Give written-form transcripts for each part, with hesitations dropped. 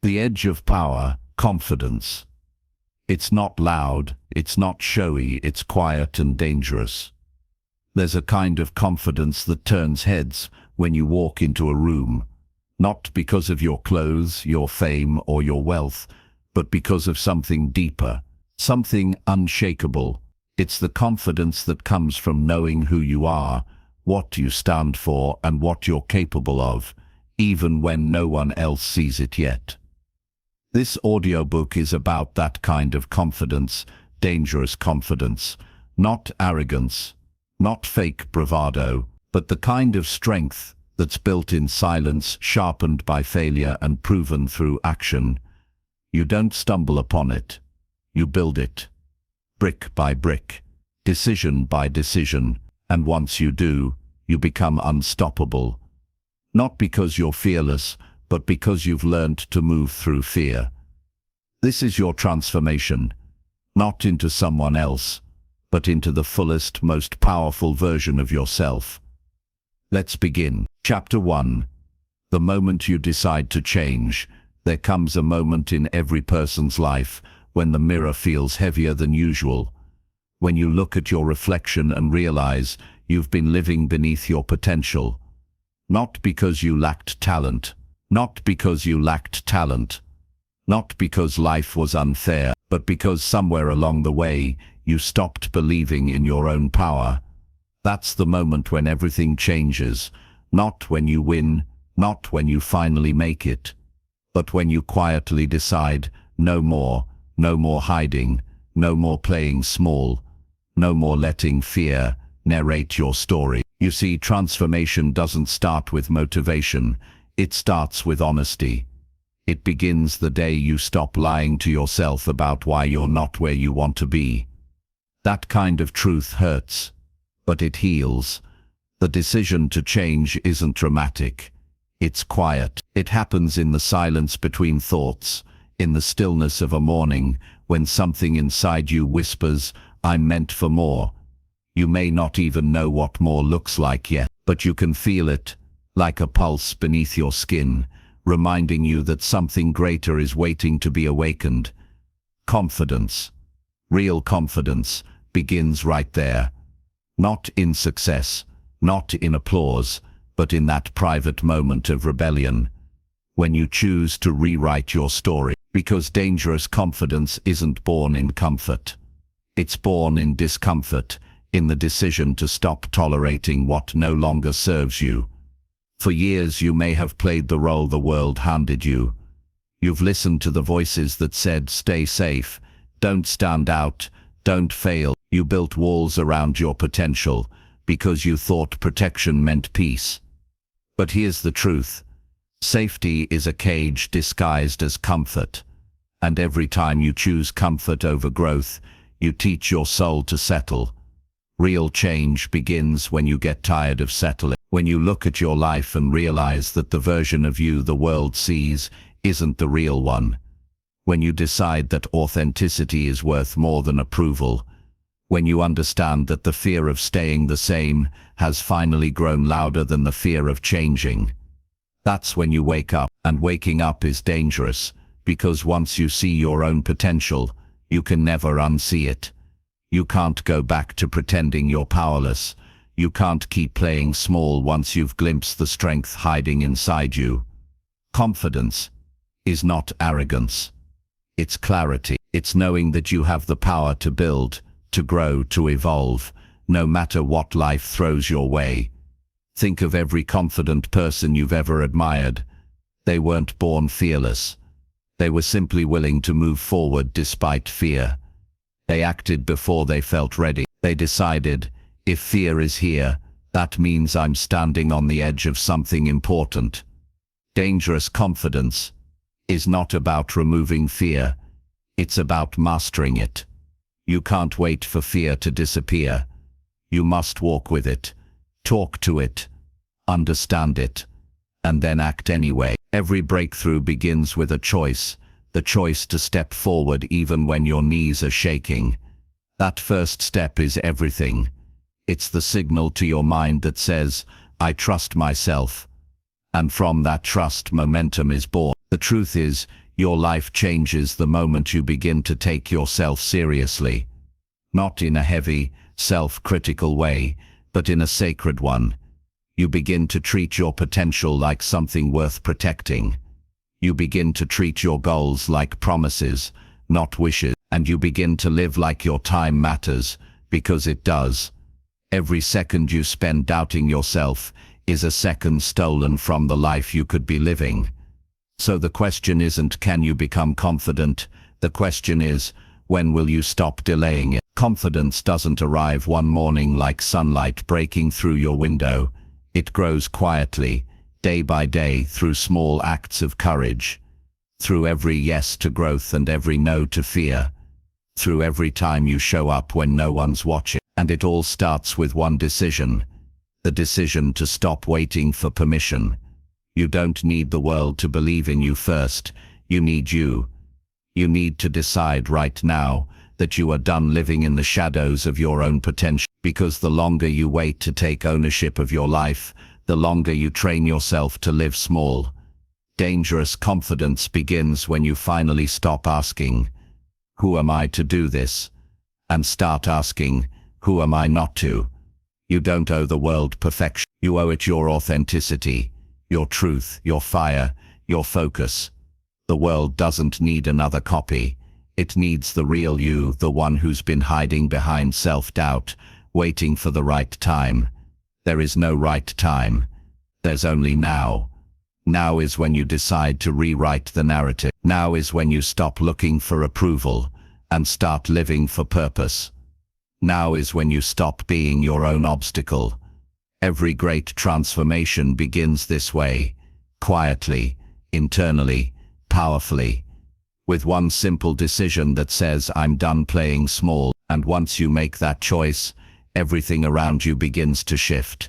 The edge of power, confidence. It's not loud, it's not showy, it's quiet and dangerous. There's a kind of confidence that turns heads when you walk into a room, not because of your clothes, your fame, or your wealth, but because of something deeper, something unshakable. It's the confidence that comes from knowing who you are, what you stand for, and what you're capable of, even when no one else sees it yet. This audiobook is about that kind of confidence, dangerous confidence, not arrogance, not fake bravado, but the kind of strength that's built in silence, sharpened by failure and proven through action. You don't stumble upon it. You build it, brick by brick, decision by decision, and once you do, you become unstoppable. Not because you're fearless, but because you've learned to move through fear. This is your transformation, not into someone else, but into the fullest, most powerful version of yourself. Let's begin. Chapter 1. The moment you decide to change. There comes a moment in every person's life when the mirror feels heavier than usual. When you look at your reflection and realize you've been living beneath your potential. Not because you lacked talent, not because life was unfair, but because somewhere along the way you stopped believing in your own power. That's the moment when everything changes, not when you win, not when you finally make it, but when you quietly decide, no more hiding, no more playing small, no more letting fear narrate your story. You see, transformation doesn't start with motivation, it starts with honesty. It begins the day you stop lying to yourself about why you're not where you want to be. That kind of truth hurts, but it heals. The decision to change isn't dramatic. It's quiet. It happens in the silence between thoughts, in the stillness of a morning, when something inside you whispers, I'm meant for more. You may not even know what more looks like yet, but you can feel it, like a pulse beneath your skin, reminding you that something greater is waiting to be awakened. Confidence, real confidence, begins right there. Not in success, not in applause, but in that private moment of rebellion, when you choose to rewrite your story. Because dangerous confidence isn't born in comfort. It's born in discomfort, in the decision to stop tolerating what no longer serves you. For years you may have played the role the world handed you. You've listened to the voices that said, stay safe, don't stand out, don't fail. You built walls around your potential because you thought protection meant peace. But here's the truth. Safety is a cage disguised as comfort. And every time you choose comfort over growth, you teach your soul to settle. Real change begins when you get tired of settling. When you look at your life and realize that the version of you the world sees isn't the real one. When you decide that authenticity is worth more than approval. When you understand that the fear of staying the same has finally grown louder than the fear of changing. That's when you wake up, and waking up is dangerous, because once you see your own potential, you can never unsee it. You can't go back to pretending you're powerless. You can't keep playing small once you've glimpsed the strength hiding inside you. Confidence is not arrogance. It's clarity. It's knowing that you have the power to build, to grow, to evolve, no matter what life throws your way. Think of every confident person you've ever admired. They weren't born fearless. They were simply willing to move forward despite fear. They acted before they felt ready. They decided, if fear is here, that means I'm standing on the edge of something important. Dangerous confidence is not about removing fear. It's about mastering it. You can't wait for fear to disappear. You must walk with it, talk to it, understand it, and then act anyway. Every breakthrough begins with a choice, the choice to step forward even when your knees are shaking. That first step is everything. It's the signal to your mind that says, I trust myself. And from that trust, momentum is born. The truth is, Your life changes the moment you begin to take yourself seriously. Not in a heavy, self-critical way, but in a sacred one. You begin to treat your potential like something worth protecting. You begin to treat your goals like promises, not wishes, and you begin to live like your time matters, because it does. Every second you spend doubting yourself is a second stolen from the life you could be living. So the question isn't, can you become confident? The question is, when will you stop delaying it? Confidence doesn't arrive one morning like sunlight breaking through your window. It grows quietly, day by day, through small acts of courage, through every yes to growth and every no to fear, through every time you show up when no one's watching. And it all starts with one decision, the decision to stop waiting for permission. You don't need the world to believe in you first, you need you. You need to decide right now that you are done living in the shadows of your own potential, because the longer you wait to take ownership of your life, the longer you train yourself to live small. Dangerous confidence begins when you finally stop asking, "Who am I to do this?" and start asking, "Who am I not to?" You don't owe the world perfection. You owe it your authenticity, your truth, your fire, your focus. The world doesn't need another copy. It needs the real you, the one who's been hiding behind self-doubt, waiting for the right time. There is no right time. There's only now. Now is when you decide to rewrite the narrative. Now is when you stop looking for approval and start living for purpose. Now is when you stop being your own obstacle. Every great transformation begins this way, quietly, internally, powerfully, with one simple decision that says, "I'm done playing small." And once you make that choice, everything around you begins to shift.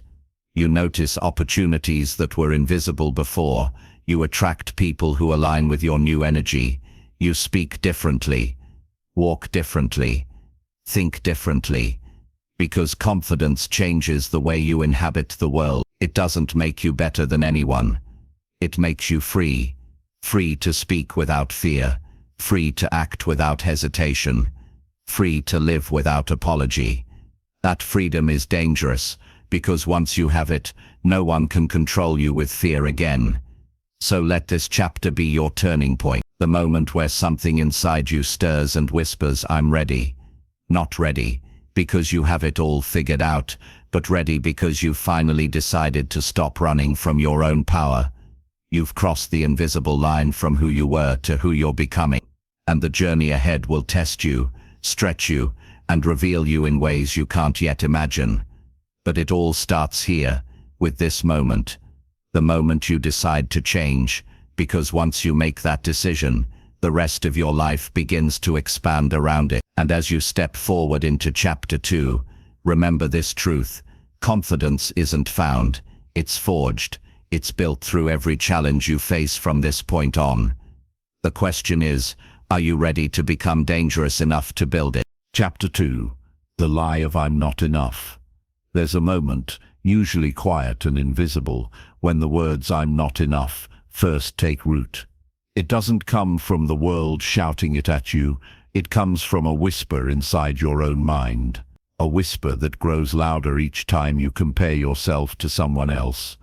You notice opportunities that were invisible before. You attract people who align with your new energy. You speak differently, walk differently, think differently, because confidence changes the way you inhabit the world. It doesn't make you better than anyone. It makes you free. Free to speak without fear, free to act without hesitation, free to live without apology. That freedom is dangerous, because once you have it, no one can control you with fear again. So let this chapter be your turning point, the moment where something inside you stirs and whispers, "I'm ready." Not ready because you have it all figured out, but ready because you finally decided to stop running from your own power. You've crossed the invisible line from who you were to who you're becoming, and the journey ahead will test you, stretch you, and reveal you in ways you can't yet imagine. But it all starts here, with this moment, the moment you decide to change, because once you make that decision, the rest of your life begins to expand around it. And as you step forward into chapter 2, remember this truth: confidence isn't found, it's forged. It's built through every challenge you face from this point on. The question is, are you ready to become dangerous enough to build it? Chapter 2. The Lie of I'm Not Enough. There's a moment, usually quiet and invisible, when the words "I'm not enough" first take root. It doesn't come from the world shouting it at you, it comes from a whisper inside your own mind. A whisper that grows louder each time you compare yourself to someone else.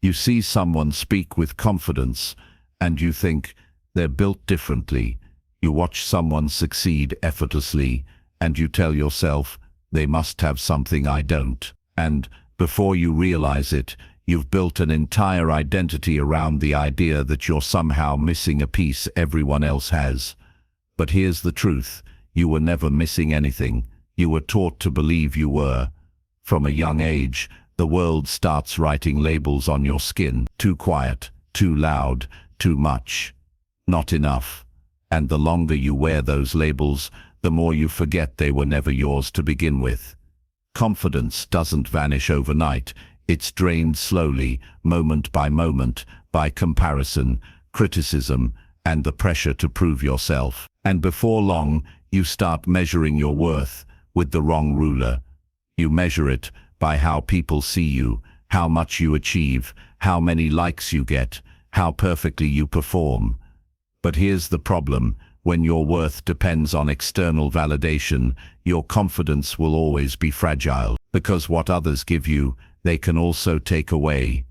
You see someone speak with confidence, and you think, they're built differently. You watch someone succeed effortlessly, and you tell yourself, they must have something I don't. And, before you realize it, you've built an entire identity around the idea that you're somehow missing a piece everyone else has. But here's the truth, you were never missing anything. You were taught to believe you were. From a young age, the world starts writing labels on your skin. Too quiet, too loud, too much, not enough. And the longer you wear those labels, the more you forget they were never yours to begin with. Confidence doesn't vanish overnight. It's drained slowly, moment by moment, by comparison, criticism, and the pressure to prove yourself. And before long, you start measuring your worth with the wrong ruler. You measure it by how people see you, how much you achieve, how many likes you get, how perfectly you perform. But here's the problem. When your worth depends on external validation, your confidence will always be fragile. Because what others give you, they can also take away.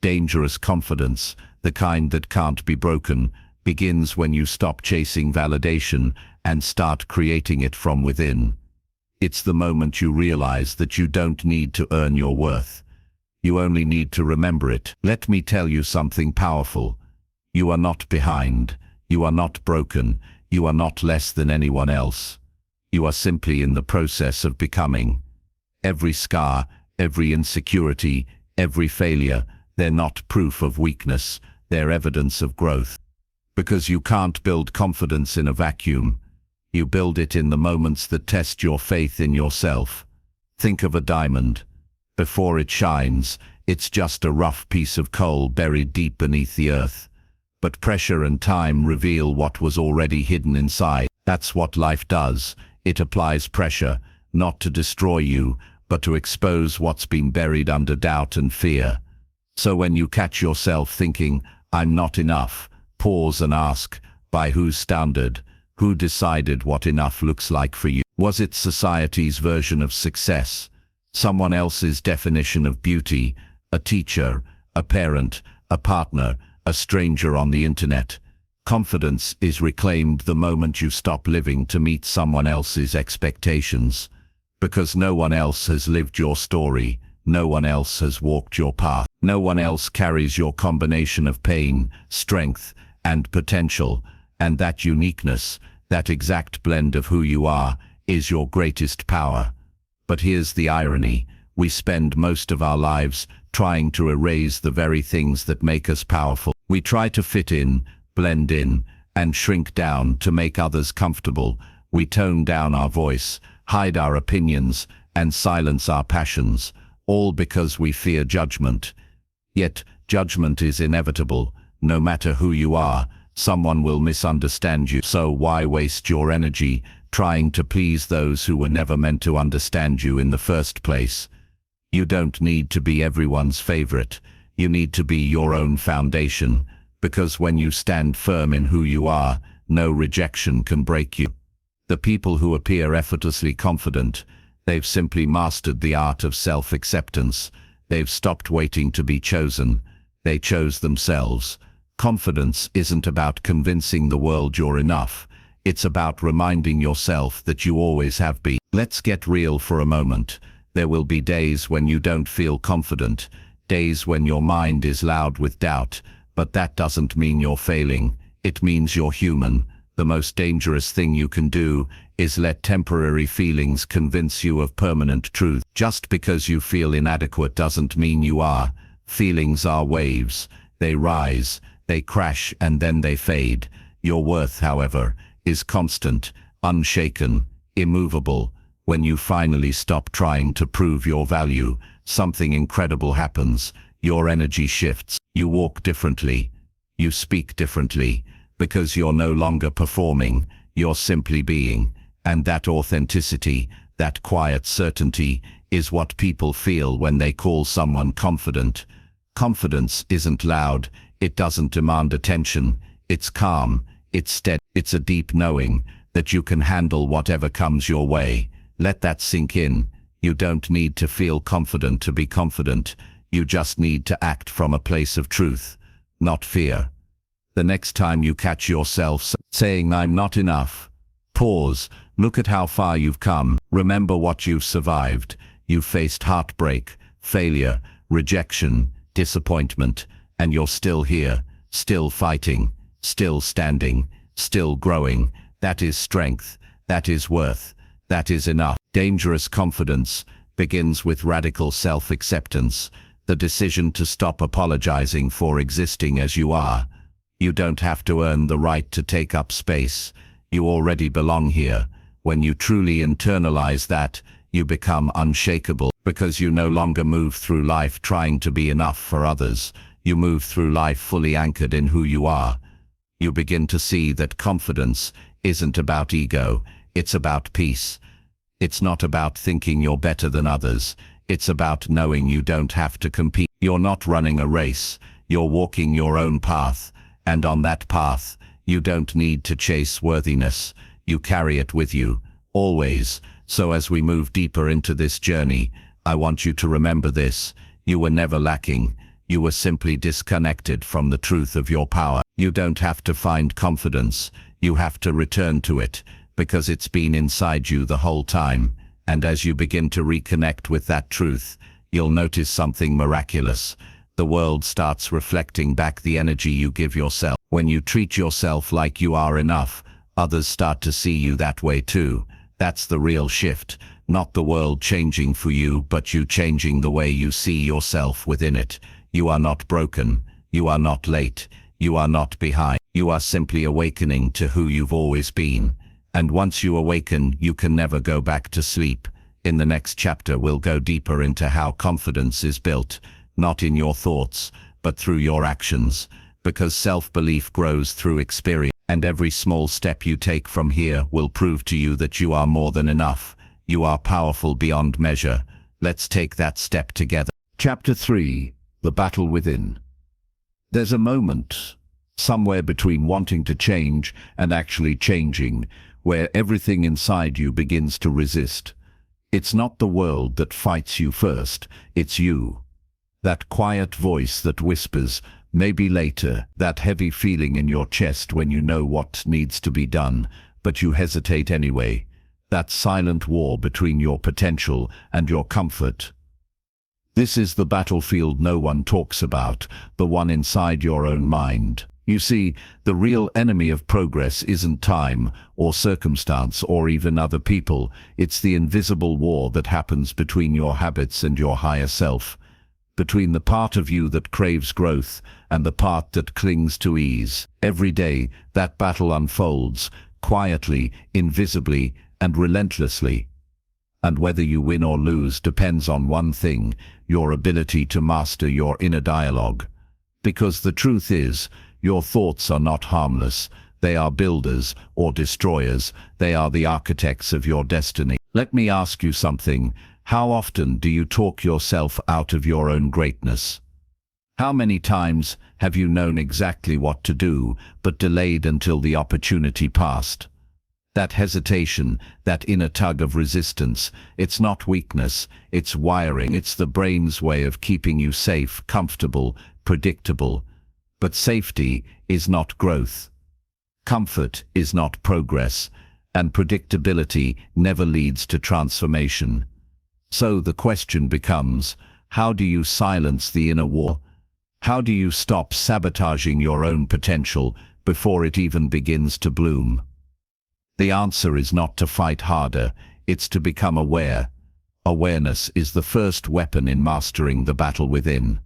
Dangerous confidence, the kind that can't be broken, begins when you stop chasing validation and start creating it from within. It's the moment you realize that you don't need to earn your worth. You only need to remember it. Let me tell you something powerful. You are not behind. You are not broken. You are not less than anyone else. You are simply in the process of becoming. Every scar, every insecurity, every failure, they're not proof of weakness, they're evidence of growth. Because you can't build confidence in a vacuum. You build it in the moments that test your faith in yourself. Think of a diamond. Before it shines, it's just a rough piece of coal buried deep beneath the earth. But pressure and time reveal what was already hidden inside. That's what life does. It applies pressure, not to destroy you, but to expose what's been buried under doubt and fear. So when you catch yourself thinking, "I'm not enough," pause and ask, by whose standard? Who decided what enough looks like for you? Was it society's version of success? Someone else's definition of beauty? A teacher, a parent, a partner, a stranger on the internet? Confidence is reclaimed the moment you stop living to meet someone else's expectations. Because no one else has lived your story, no one else has walked your path, no one else carries your combination of pain, strength, and potential, and that uniqueness, that exact blend of who you are, is your greatest power. But here's the irony. We spend most of our lives trying to erase the very things that make us powerful. We try to fit in, blend in, and shrink down to make others comfortable. We tone down our voice, hide our opinions, and silence our passions, all because we fear judgment. Yet, judgment is inevitable. No matter who you are, someone will misunderstand you. So why waste your energy trying to please those who were never meant to understand you in the first place? You don't need to be everyone's favorite. You need to be your own foundation, because when you stand firm in who you are, no rejection can break you. The people who appear effortlessly confident, they've simply mastered the art of self-acceptance. They've stopped waiting to be chosen. They chose themselves. Confidence isn't about convincing the world you're enough. It's about reminding yourself that you always have been. Let's get real for a moment. There will be days when you don't feel confident, days when your mind is loud with doubt, but that doesn't mean you're failing. It means you're human. The most dangerous thing you can do is let temporary feelings convince you of permanent truth. Just because you feel inadequate doesn't mean you are. Feelings are waves. They rise, they crash, and then they fade. Your worth, however, is constant, unshaken, immovable. When you finally stop trying to prove your value, something incredible happens. Your energy shifts. You walk differently. You speak differently. Because you're no longer performing, you're simply being. And that authenticity, that quiet certainty, is what people feel when they call someone confident. Confidence isn't loud. It doesn't demand attention. It's calm. It's steady. It's a deep knowing that you can handle whatever comes your way. Let that sink in. You don't need to feel confident to be confident. You just need to act from a place of truth, not fear. The next time you catch yourself saying, "I'm not enough," pause, look at how far you've come. Remember what you've survived. You've faced heartbreak, failure, rejection, disappointment, and you're still here, still fighting, still standing, still growing. That is strength. That is worth. That is enough. Dangerous confidence begins with radical self-acceptance, the decision to stop apologizing for existing as you are. You don't have to earn the right to take up space. You already belong here. When you truly internalize that, you become unshakable, because you no longer move through life trying to be enough for others. You move through life fully anchored in who you are. You begin to see that confidence isn't about ego, it's about peace. It's not about thinking you're better than others. It's about knowing you don't have to compete. You're not running a race. You're walking your own path. And on that path, You don't need to chase worthiness. You carry it with you, always. So as we move deeper into this journey, I want you to remember this. You were never lacking. You were simply disconnected from the truth of your power. You don't have to find confidence. You have to return to it, because it's been inside you the whole time. And as you begin to reconnect with that truth, you'll notice something miraculous. The world starts reflecting back the energy you give yourself. When you treat yourself like you are enough, others start to see you that way too. That's the real shift. Not the world changing for you, but you changing the way you see yourself within it. You are not broken. You are not late. You are not behind. You are simply awakening to who you've always been. And once you awaken, you can never go back to sleep. In the next chapter, we'll go deeper into how confidence is built, not in your thoughts, but through your actions. Because self-belief grows through experience. And every small step you take from here will prove to you that you are more than enough. You are powerful beyond measure. Let's take that step together. Chapter 3. The Battle Within. There's a moment, somewhere between wanting to change and actually changing, where everything inside you begins to resist. It's not the world that fights you first, it's you. That quiet voice that whispers, maybe later, that heavy feeling in your chest when you know what needs to be done, but you hesitate anyway. That silent war between your potential and your comfort. This is the battlefield no one talks about, the one inside your own mind. You see, the real enemy of progress isn't time, or circumstance, or even other people. It's the invisible war that happens between your habits and your higher self. Between the part of you that craves growth and the part that clings to ease. Every day, that battle unfolds, quietly, invisibly, and relentlessly. And whether you win or lose depends on one thing, your ability to master your inner dialogue. Because the truth is, your thoughts are not harmless. They are builders or destroyers. They are the architects of your destiny. Let me ask you something. How often do you talk yourself out of your own greatness? How many times have you known exactly what to do, but delayed until the opportunity passed? That hesitation, that inner tug of resistance, it's not weakness, it's wiring. It's the brain's way of keeping you safe, comfortable, predictable. But safety is not growth. Comfort is not progress, and predictability never leads to transformation. So the question becomes, how do you silence the inner war? How do you stop sabotaging your own potential before it even begins to bloom? The answer is not to fight harder, it's to become aware. Awareness is the first weapon in mastering the battle within.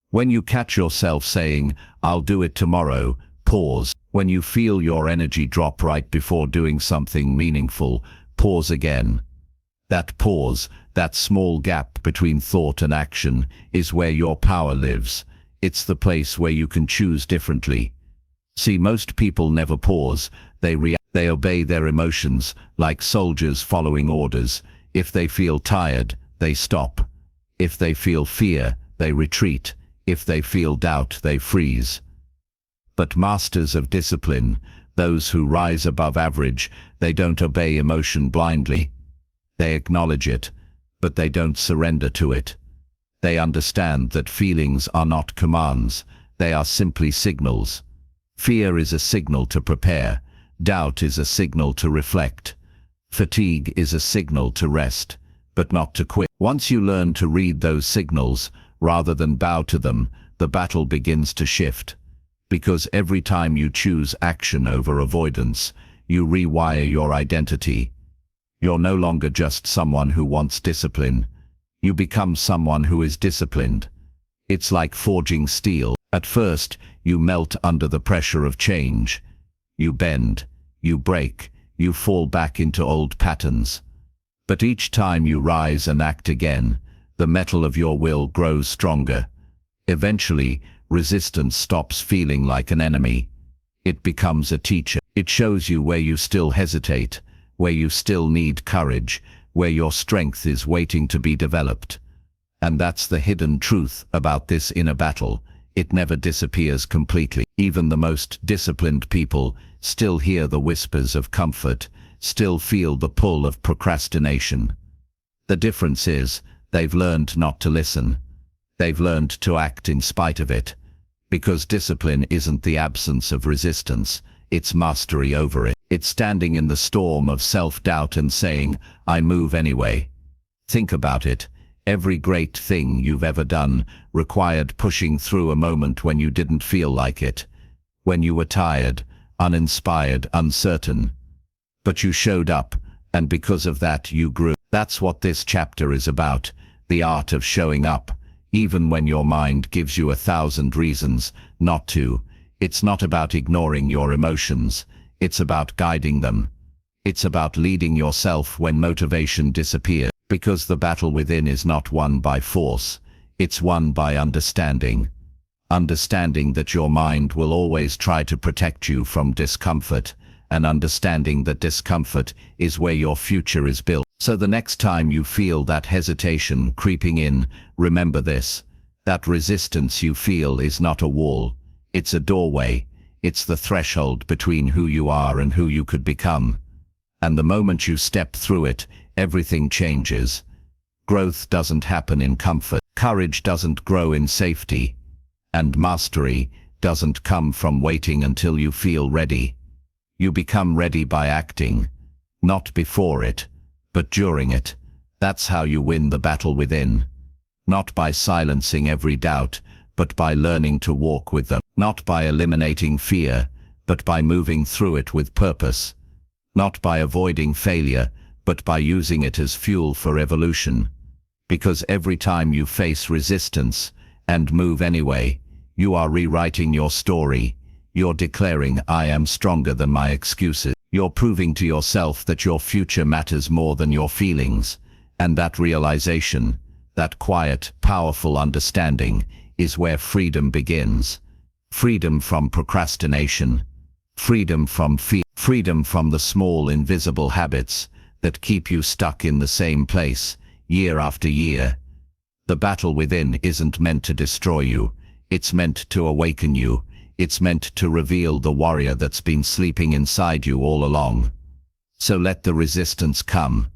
When you catch yourself saying, "I'll do it tomorrow," pause. When you feel your energy drop right before doing something meaningful, pause again. That pause, that small gap between thought and action, is where your power lives. It's the place where you can choose differently. See, most people never pause. They react. They obey their emotions, like soldiers following orders. If they feel tired, they stop. If they feel fear, they retreat. If they feel doubt, they freeze. But masters of discipline, those who rise above average, they don't obey emotion blindly. They acknowledge it, but they don't surrender to it. They understand that feelings are not commands, they are simply signals. Fear is a signal to prepare. Doubt is a signal to reflect. Fatigue is a signal to rest, but not to quit. Once you learn to read those signals, rather than bow to them, the battle begins to shift. Because every time you choose action over avoidance, you rewire your identity. You're no longer just someone who wants discipline. You become someone who is disciplined. It's like forging steel. At first, you melt under the pressure of change. You bend, you break, you fall back into old patterns. But each time you rise and act again, the metal of your will grows stronger. Eventually, resistance stops feeling like an enemy. It becomes a teacher. It shows you where you still hesitate, where you still need courage, where your strength is waiting to be developed. And that's the hidden truth about this inner battle. It never disappears completely. Even the most disciplined people still hear the whispers of comfort, still feel the pull of procrastination. The difference is, they've learned not to listen. They've learned to act in spite of it. Because discipline isn't the absence of resistance, it's mastery over it. It's standing in the storm of self-doubt and saying, I move anyway. Think about it. Every great thing you've ever done required pushing through a moment when you didn't feel like it. When you were tired, uninspired, uncertain. But you showed up, and because of that you grew. That's what this chapter is about, the art of showing up, even when your mind gives you 1,000 reasons not to. It's not about ignoring your emotions, it's about guiding them. It's about leading yourself when motivation disappears. Because the battle within is not won by force, it's won by understanding. Understanding that your mind will always try to protect you from discomfort, and understanding that discomfort is where your future is built. So the next time you feel that hesitation creeping in, remember this: that resistance you feel is not a wall, it's a doorway. It's the threshold between who you are and who you could become. And the moment you step through it, everything changes. Growth doesn't happen in comfort. Courage doesn't grow in safety. And mastery doesn't come from waiting until you feel ready. You become ready by acting, not before it, but during it. That's how you win the battle within. Not by silencing every doubt, but by learning to walk with them. Not by eliminating fear, but by moving through it with purpose. Not by avoiding failure, but by using it as fuel for evolution. Because every time you face resistance and move anyway, you are rewriting your story. You're declaring, I am stronger than my excuses. You're proving to yourself that your future matters more than your feelings. And that realization, that quiet, powerful understanding, is where freedom begins. Freedom from procrastination. Freedom from fear. Freedom from the small, invisible habits that keep you stuck in the same place, year after year. The battle within isn't meant to destroy you. It's meant to awaken you. It's meant to reveal the warrior that's been sleeping inside you all along. So let the resistance come.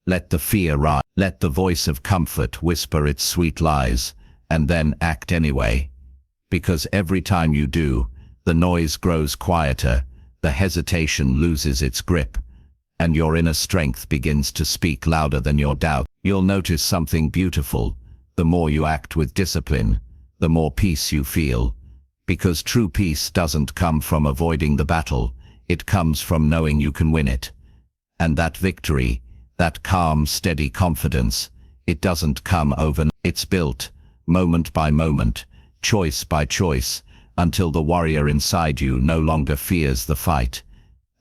Let the fear rise. Let the voice of comfort whisper its sweet lies, and then act anyway. Because every time you do, the noise grows quieter, the hesitation loses its grip, and your inner strength begins to speak louder than your doubt. You'll notice something beautiful. The more you act with discipline, the more peace you feel. Because true peace doesn't come from avoiding the battle, it comes from knowing you can win it. And that victory, that calm, steady confidence, it doesn't come overnight. It's built, moment by moment, choice by choice, until the warrior inside you no longer fears the fight.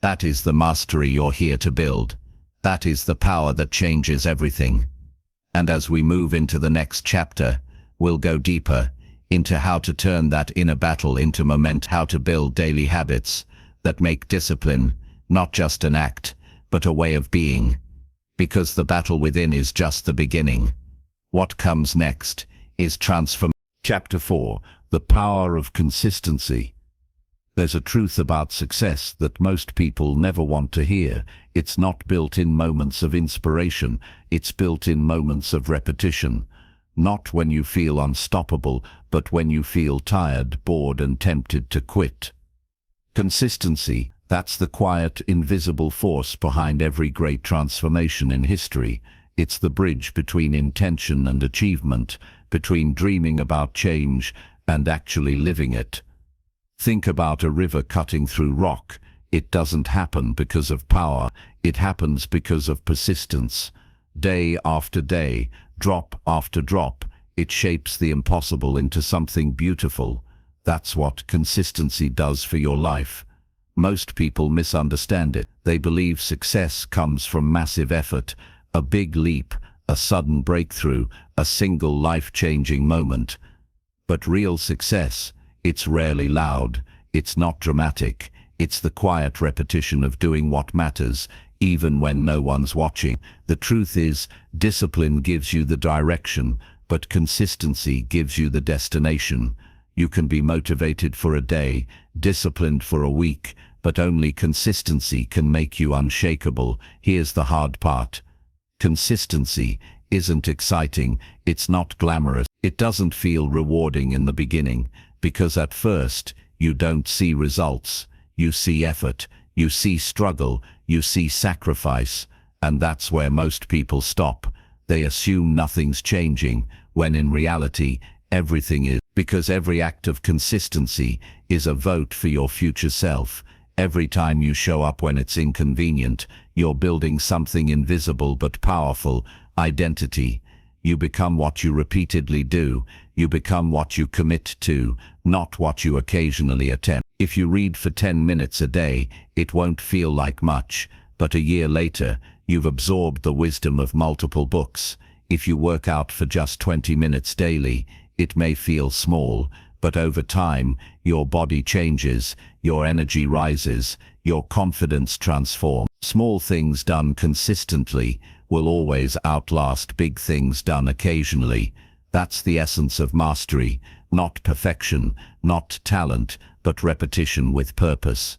That is the mastery you're here to build. That is the power that changes everything. And as we move into the next chapter, we'll go deeper into how to turn that inner battle into momentum, how to build daily habits that make discipline not just an act, but a way of being. Because the battle within is just the beginning. What comes next is transformation. Chapter 4: The Power of Consistency. There's a truth about success that most people never want to hear. It's not built in moments of inspiration, it's built in moments of repetition. Not when you feel unstoppable, but when you feel tired, bored, and tempted to quit. Consistency, that's the quiet, invisible force behind every great transformation in history. It's the bridge between intention and achievement, between dreaming about change and actually living it. Think about a river cutting through rock. It doesn't happen because of power, it happens because of persistence. Day after day, drop after drop, it shapes the impossible into something beautiful. That's what consistency does for your life. Most people misunderstand it. They believe success comes from massive effort, a big leap, a sudden breakthrough, a single life-changing moment. But real success, it's rarely loud, it's not dramatic, it's the quiet repetition of doing what matters, even when no one's watching. The truth is, discipline gives you the direction, but consistency gives you the destination. You can be motivated for a day, disciplined for a week, but only consistency can make you unshakable. Here's the hard part. Consistency isn't exciting, it's not glamorous. It doesn't feel rewarding in the beginning, because at first, you don't see results. You see effort, you see struggle, you see sacrifice, and that's where most people stop. They assume nothing's changing, when in reality, everything is. Because every act of consistency is a vote for your future self. Every time you show up when it's inconvenient, you're building something invisible but powerful: identity. You become what you repeatedly do. You become what you commit to, not what you occasionally attempt. If you read for 10 minutes a day, it won't feel like much, but a year later, you've absorbed the wisdom of multiple books. If you work out for just 20 minutes daily, it may feel small, but over time, your body changes, your energy rises, your confidence transforms. Small things done consistently will always outlast big things done occasionally. That's the essence of mastery, not perfection, not talent, but repetition with purpose.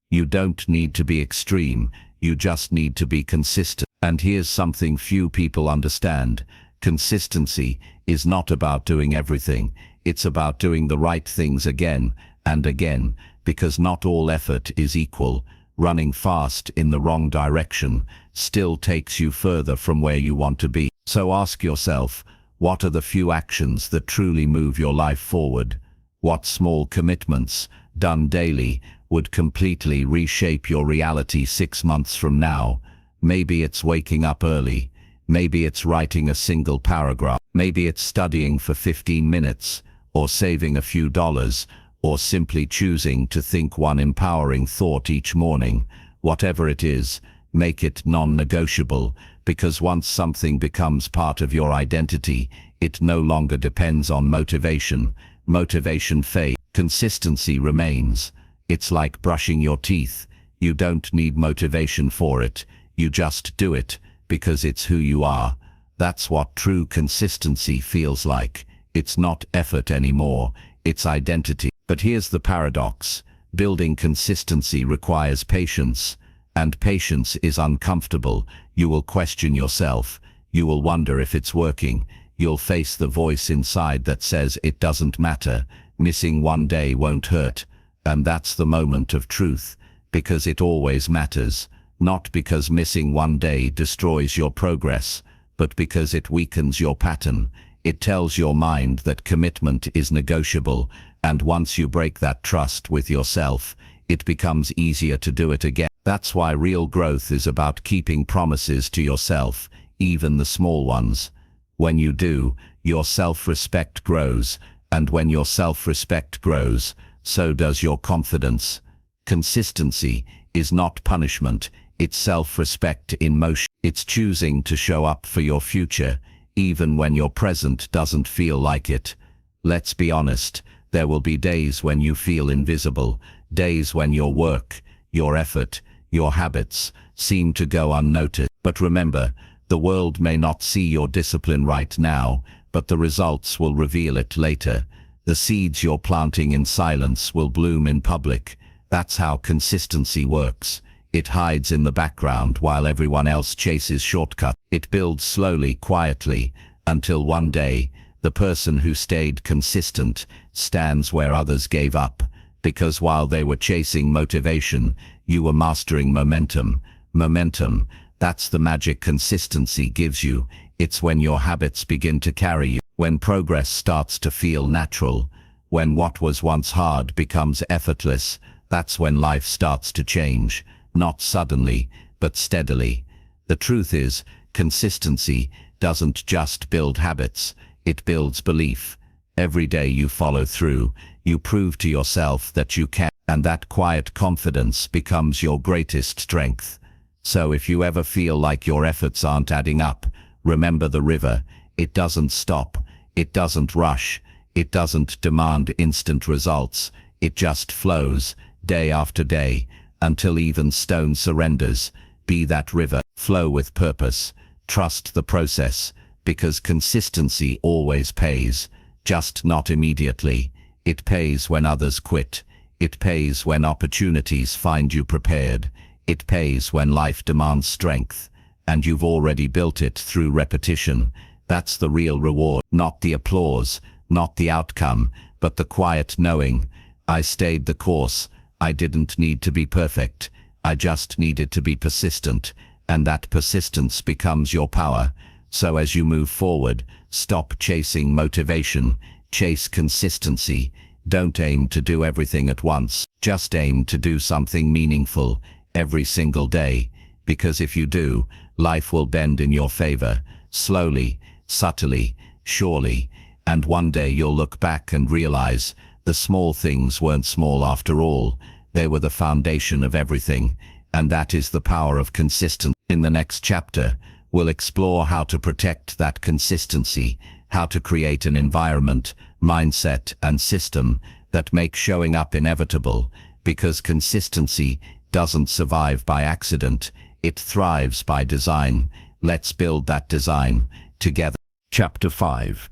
You don't need to be extreme, you just need to be consistent. And here's something few people understand. Consistency is not about doing everything, it's about doing the right things again and again, because not all effort is equal. Running fast in the wrong direction still takes you further from where you want to be. So ask yourself, what are the few actions that truly move your life forward? What small commitments, done daily, would completely reshape your reality 6 months from now? Maybe it's waking up early. Maybe it's writing a single paragraph. Maybe it's studying for 15 minutes, or saving a few dollars, or simply choosing to think one empowering thought each morning. Whatever it is, make it non-negotiable, because once something becomes part of your identity, it no longer depends on motivation. Motivation fades, consistency remains. It's like brushing your teeth. You don't need motivation for it, you just do it, because it's who you are. That's what true consistency feels like. It's not effort anymore, it's identity. But here's the paradox. Building consistency requires patience, and patience is uncomfortable. You will question yourself. You will wonder if it's working. You'll face the voice inside that says it doesn't matter. Missing one day won't hurt. And that's the moment of truth, because it always matters. Not because missing one day destroys your progress, but because it weakens your pattern. It tells your mind that commitment is negotiable, and once you break that trust with yourself, it becomes easier to do it again. That's why real growth is about keeping promises to yourself, even the small ones. When you do, your self-respect grows, and when your self-respect grows, so does your confidence. Consistency is not punishment, it's self-respect in motion. It's choosing to show up for your future, even when your present doesn't feel like it. Let's be honest, there will be days when you feel invisible, days when your work, your effort, your habits seem to go unnoticed. But remember, the world may not see your discipline right now, but the results will reveal it later. The seeds you're planting in silence will bloom in public. That's how consistency works. It hides in the background while everyone else chases shortcuts. It builds slowly, quietly, until one day, the person who stayed consistent stands where others gave up. Because while they were chasing motivation, you were mastering momentum. Momentum, that's the magic consistency gives you. It's when your habits begin to carry you, when progress starts to feel natural, when what was once hard becomes effortless. That's when life starts to change. Not suddenly, but steadily. The truth is, consistency doesn't just build habits, it builds belief. Every day you follow through, you prove to yourself that you can, and that quiet confidence becomes your greatest strength. So if you ever feel like your efforts aren't adding up, remember the river. It doesn't stop, it doesn't rush, it doesn't demand instant results. It just flows, day after day, until even stone surrenders. Be that river, flow with purpose, trust the process, because consistency always pays, just not immediately. It pays when others quit. It pays when opportunities find you prepared. It pays when life demands strength, and you've already built it through repetition. That's the real reward, not the applause, not the outcome, but the quiet knowing. I stayed the course. I didn't need to be perfect. I just needed to be persistent, and that persistence becomes your power. So as you move forward, stop chasing motivation, chase consistency. Don't aim to do everything at once. Just aim to do something meaningful every single day, because if you do, life will bend in your favor, slowly, subtly, surely, and one day you'll look back and realize the small things weren't small after all. They were the foundation of everything, and that is the power of consistency. In the next chapter, we'll explore how to protect that consistency, how to create an environment, mindset, and system that make showing up inevitable, because consistency doesn't survive by accident, it thrives by design. Let's build that design together. Chapter 5.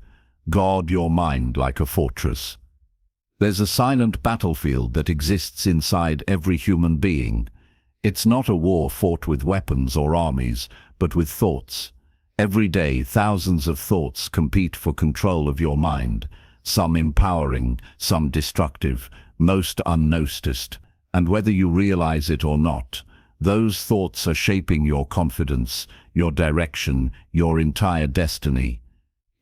Guard your mind like a fortress. There's a silent battlefield that exists inside every human being. It's not a war fought with weapons or armies, but with thoughts. Every day, thousands of thoughts compete for control of your mind, some empowering, some destructive, most unnoticed. And whether you realize it or not, those thoughts are shaping your confidence, your direction, your entire destiny.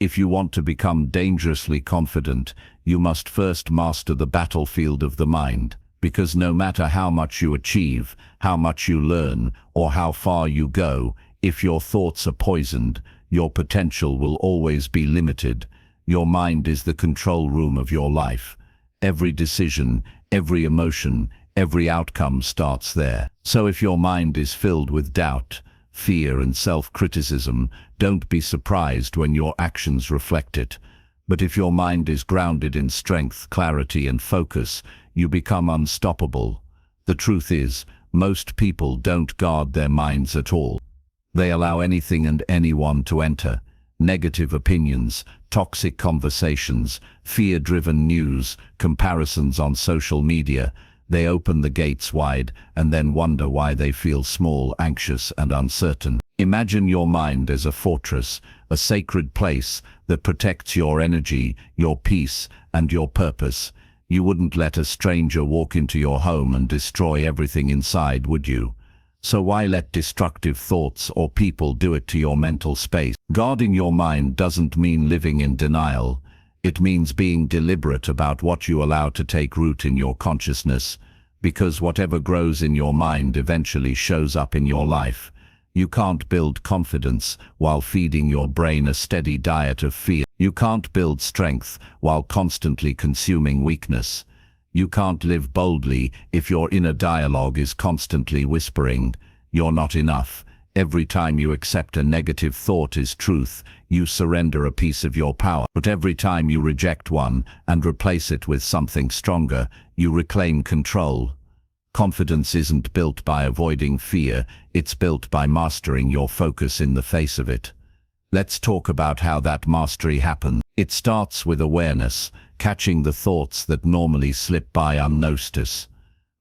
If you want to become dangerously confident, you must first master the battlefield of the mind, because no matter how much you achieve, how much you learn, or how far you go, if your thoughts are poisoned, your potential will always be limited. Your mind is the control room of your life. Every decision, every emotion, every outcome starts there. So if your mind is filled with doubt, fear, and self-criticism, don't be surprised when your actions reflect it. But if your mind is grounded in strength, clarity, and focus, you become unstoppable. The truth is, most people don't guard their minds at all. They allow anything and anyone to enter. Negative opinions, toxic conversations, fear-driven news, comparisons on social media. They open the gates wide and then wonder why they feel small, anxious, and uncertain. Imagine your mind as a fortress, a sacred place that protects your energy, your peace, and your purpose. You wouldn't let a stranger walk into your home and destroy everything inside, would you? So why let destructive thoughts or people do it to your mental space? Guarding your mind doesn't mean living in denial. It means being deliberate about what you allow to take root in your consciousness, because whatever grows in your mind eventually shows up in your life. You can't build confidence while feeding your brain a steady diet of fear. You can't build strength while constantly consuming weakness. You can't live boldly if your inner dialogue is constantly whispering, "You're not enough." Every time you accept a negative thought as truth, you surrender a piece of your power. But every time you reject one and replace it with something stronger, you reclaim control. Confidence isn't built by avoiding fear, it's built by mastering your focus in the face of it. Let's talk about how that mastery happens. It starts with awareness, catching the thoughts that normally slip by unnoticed.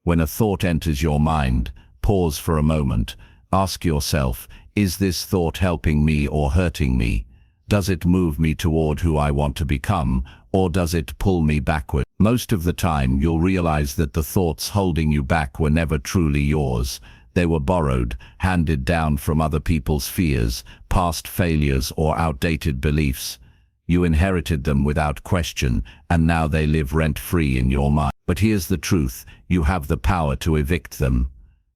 When a thought enters your mind, pause for a moment. Ask yourself, is this thought helping me or hurting me? Does it move me toward who I want to become, or does it pull me backward? Most of the time, you'll realize that the thoughts holding you back were never truly yours. They were borrowed, handed down from other people's fears, past failures, or outdated beliefs. You inherited them without question, and now they live rent-free in your mind. But here's the truth, you have the power to evict them.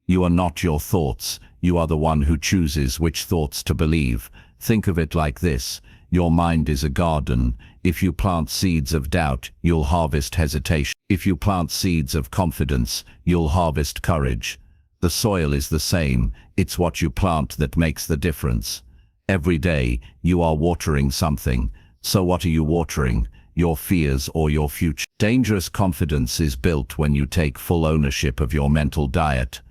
You are not your thoughts, you are the one who chooses which thoughts to believe. Think of it like this, your mind is a garden. If you plant seeds of doubt, you'll harvest hesitation. If you plant seeds of confidence, you'll harvest courage. The soil is the same, it's what you plant that makes the difference. Every day, you are watering something. So what are you watering? Your fears or your future? Dangerous confidence is built when you take full ownership of your mental diet.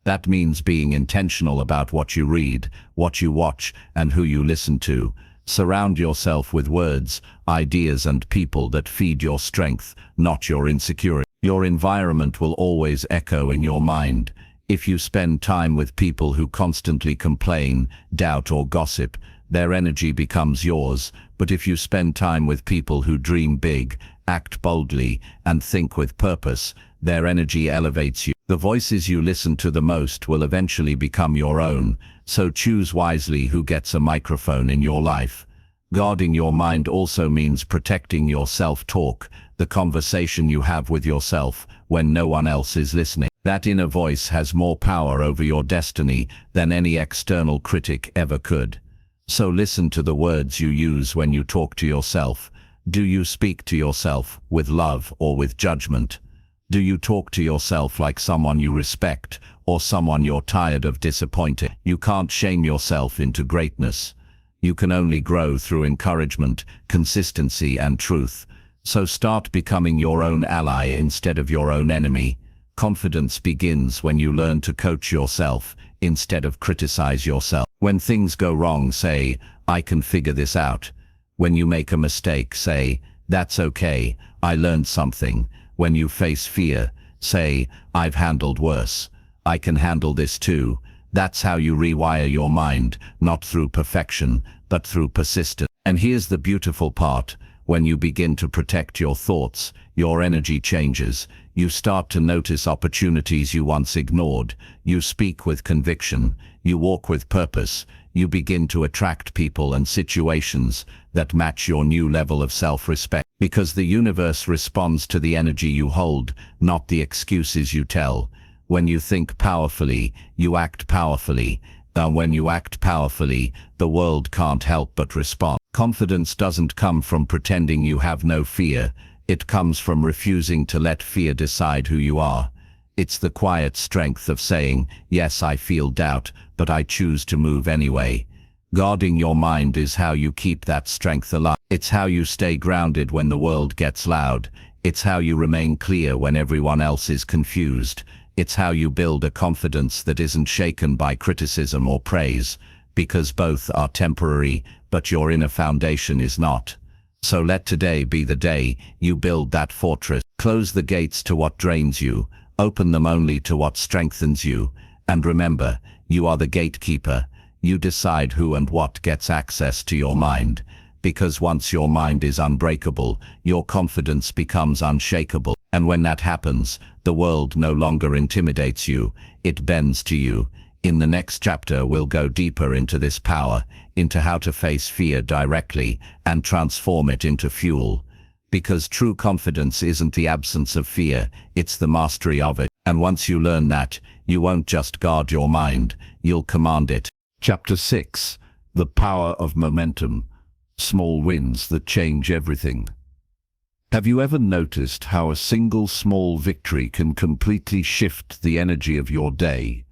That means being intentional about what you read, what you watch, and who you listen to. Surround yourself with words, ideas and people that feed your strength, not your insecurity. Your environment will always echo in your mind. If you spend time with people who constantly complain, doubt or gossip, their energy becomes yours. But if you spend time with people who dream big, act boldly, and think with purpose, their energy elevates you. The voices you listen to the most will eventually become your own, so choose wisely who gets a microphone in your life. Guarding your mind also means protecting your self-talk, the conversation you have with yourself when no one else is listening. That inner voice has more power over your destiny than any external critic ever could. So listen to the words you use when you talk to yourself. Do you speak to yourself with love or with judgment? Do you talk to yourself like someone you respect or someone you're tired of disappointing? You can't shame yourself into greatness. You can only grow through encouragement, consistency and truth. So start becoming your own ally instead of your own enemy. Confidence begins when you learn to coach yourself instead of criticize yourself. When things go wrong, say, I can figure this out. When you make a mistake, say, that's okay, I learned something. When you face fear, say, I've handled worse. I can handle this too. That's how you rewire your mind, not through perfection, but through persistence. And here's the beautiful part. When you begin to protect your thoughts, your energy changes. You start to notice opportunities you once ignored. You speak with conviction. You walk with purpose. You begin to attract people and situations that match your new level of self-respect. Because the universe responds to the energy you hold, not the excuses you tell. When you think powerfully, you act powerfully. And when you act powerfully, the world can't help but respond. Confidence doesn't come from pretending you have no fear. It comes from refusing to let fear decide who you are. It's the quiet strength of saying, yes, I feel doubt, but I choose to move anyway. Guarding your mind is how you keep that strength alive. It's how you stay grounded when the world gets loud. It's how you remain clear when everyone else is confused. It's how you build a confidence that isn't shaken by criticism or praise, because both are temporary, but your inner foundation is not. So let today be the day you build that fortress. Close the gates to what drains you, open them only to what strengthens you, and remember, you are the gatekeeper. You decide who and what gets access to your mind, because once your mind is unbreakable, your confidence becomes unshakable. And when that happens, the world no longer intimidates you, it bends to you. In the next chapter, we'll go deeper into this power, into how to face fear directly and transform it into fuel. Because true confidence isn't the absence of fear, it's the mastery of it. And once you learn that, you won't just guard your mind, you'll command it. Chapter 6. The Power of Momentum. Small wins that change everything. Have you ever noticed how a single small victory can completely shift the energy of your day?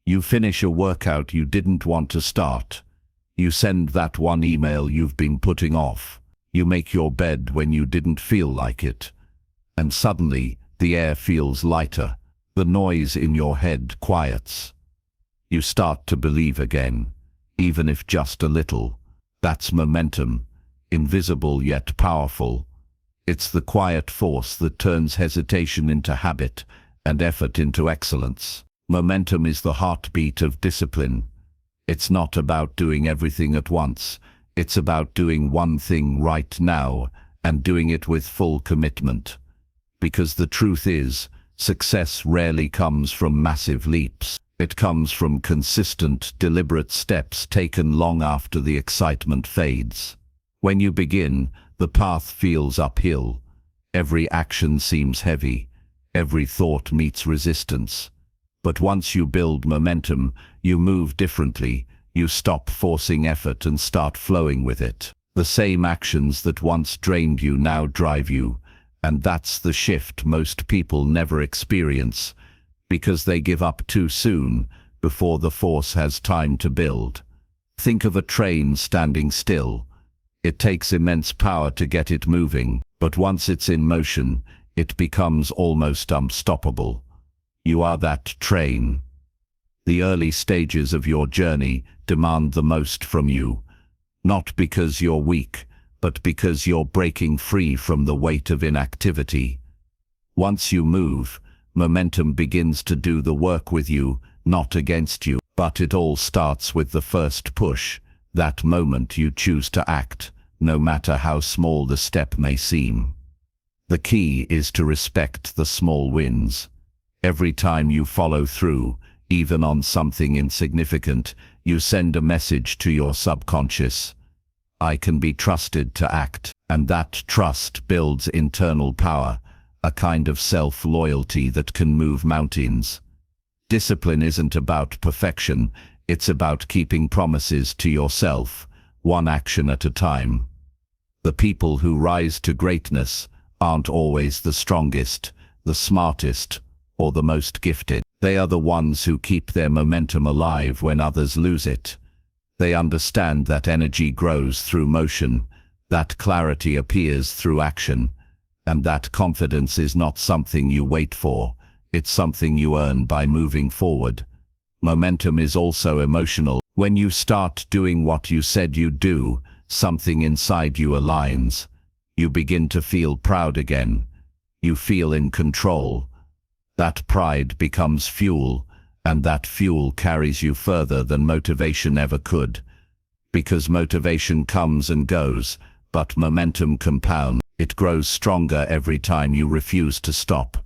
You finish a workout you didn't want to start. You send that one email you've been putting off. You make your bed when you didn't feel like it. And suddenly, the air feels lighter. The noise in your head quiets. You start to believe again, even if just a little. That's momentum, invisible yet powerful. It's the quiet force that turns hesitation into habit and effort into excellence. Momentum is the heartbeat of discipline. It's not about doing everything at once. It's about doing one thing right now and doing it with full commitment. Because the truth is, success rarely comes from massive leaps. It comes from consistent, deliberate steps taken long after the excitement fades. When you begin, the path feels uphill. Every action seems heavy. Every thought meets resistance. But once you build momentum, you move differently. You stop forcing effort and start flowing with it. The same actions that once drained you now drive you. And that's the shift most people never experience, because they give up too soon, before the force has time to build. Think of a train standing still. It takes immense power to get it moving, but once it's in motion, it becomes almost unstoppable. You are that train. The early stages of your journey demand the most from you. Not because you're weak, but because you're breaking free from the weight of inactivity. Once you move, momentum begins to do the work with you, not against you. But it all starts with the first push, that moment you choose to act, no matter how small the step may seem. The key is to respect the small wins. Every time you follow through, even on something insignificant, you send a message to your subconscious. I can be trusted to act, and that trust builds internal power, a kind of self-loyalty that can move mountains. Discipline isn't about perfection, it's about keeping promises to yourself, one action at a time. The people who rise to greatness aren't always the strongest, the smartest, or the most gifted. They are the ones who keep their momentum alive when others lose it. They understand that energy grows through motion, that clarity appears through action, and that confidence is not something you wait for. It's something you earn by moving forward. Momentum is also emotional. When you start doing what you said you'd do, something inside you aligns. You begin to feel proud again. You feel in control. That pride becomes fuel, and that fuel carries you further than motivation ever could. Because motivation comes and goes, but momentum compounds. It grows stronger every time you refuse to stop.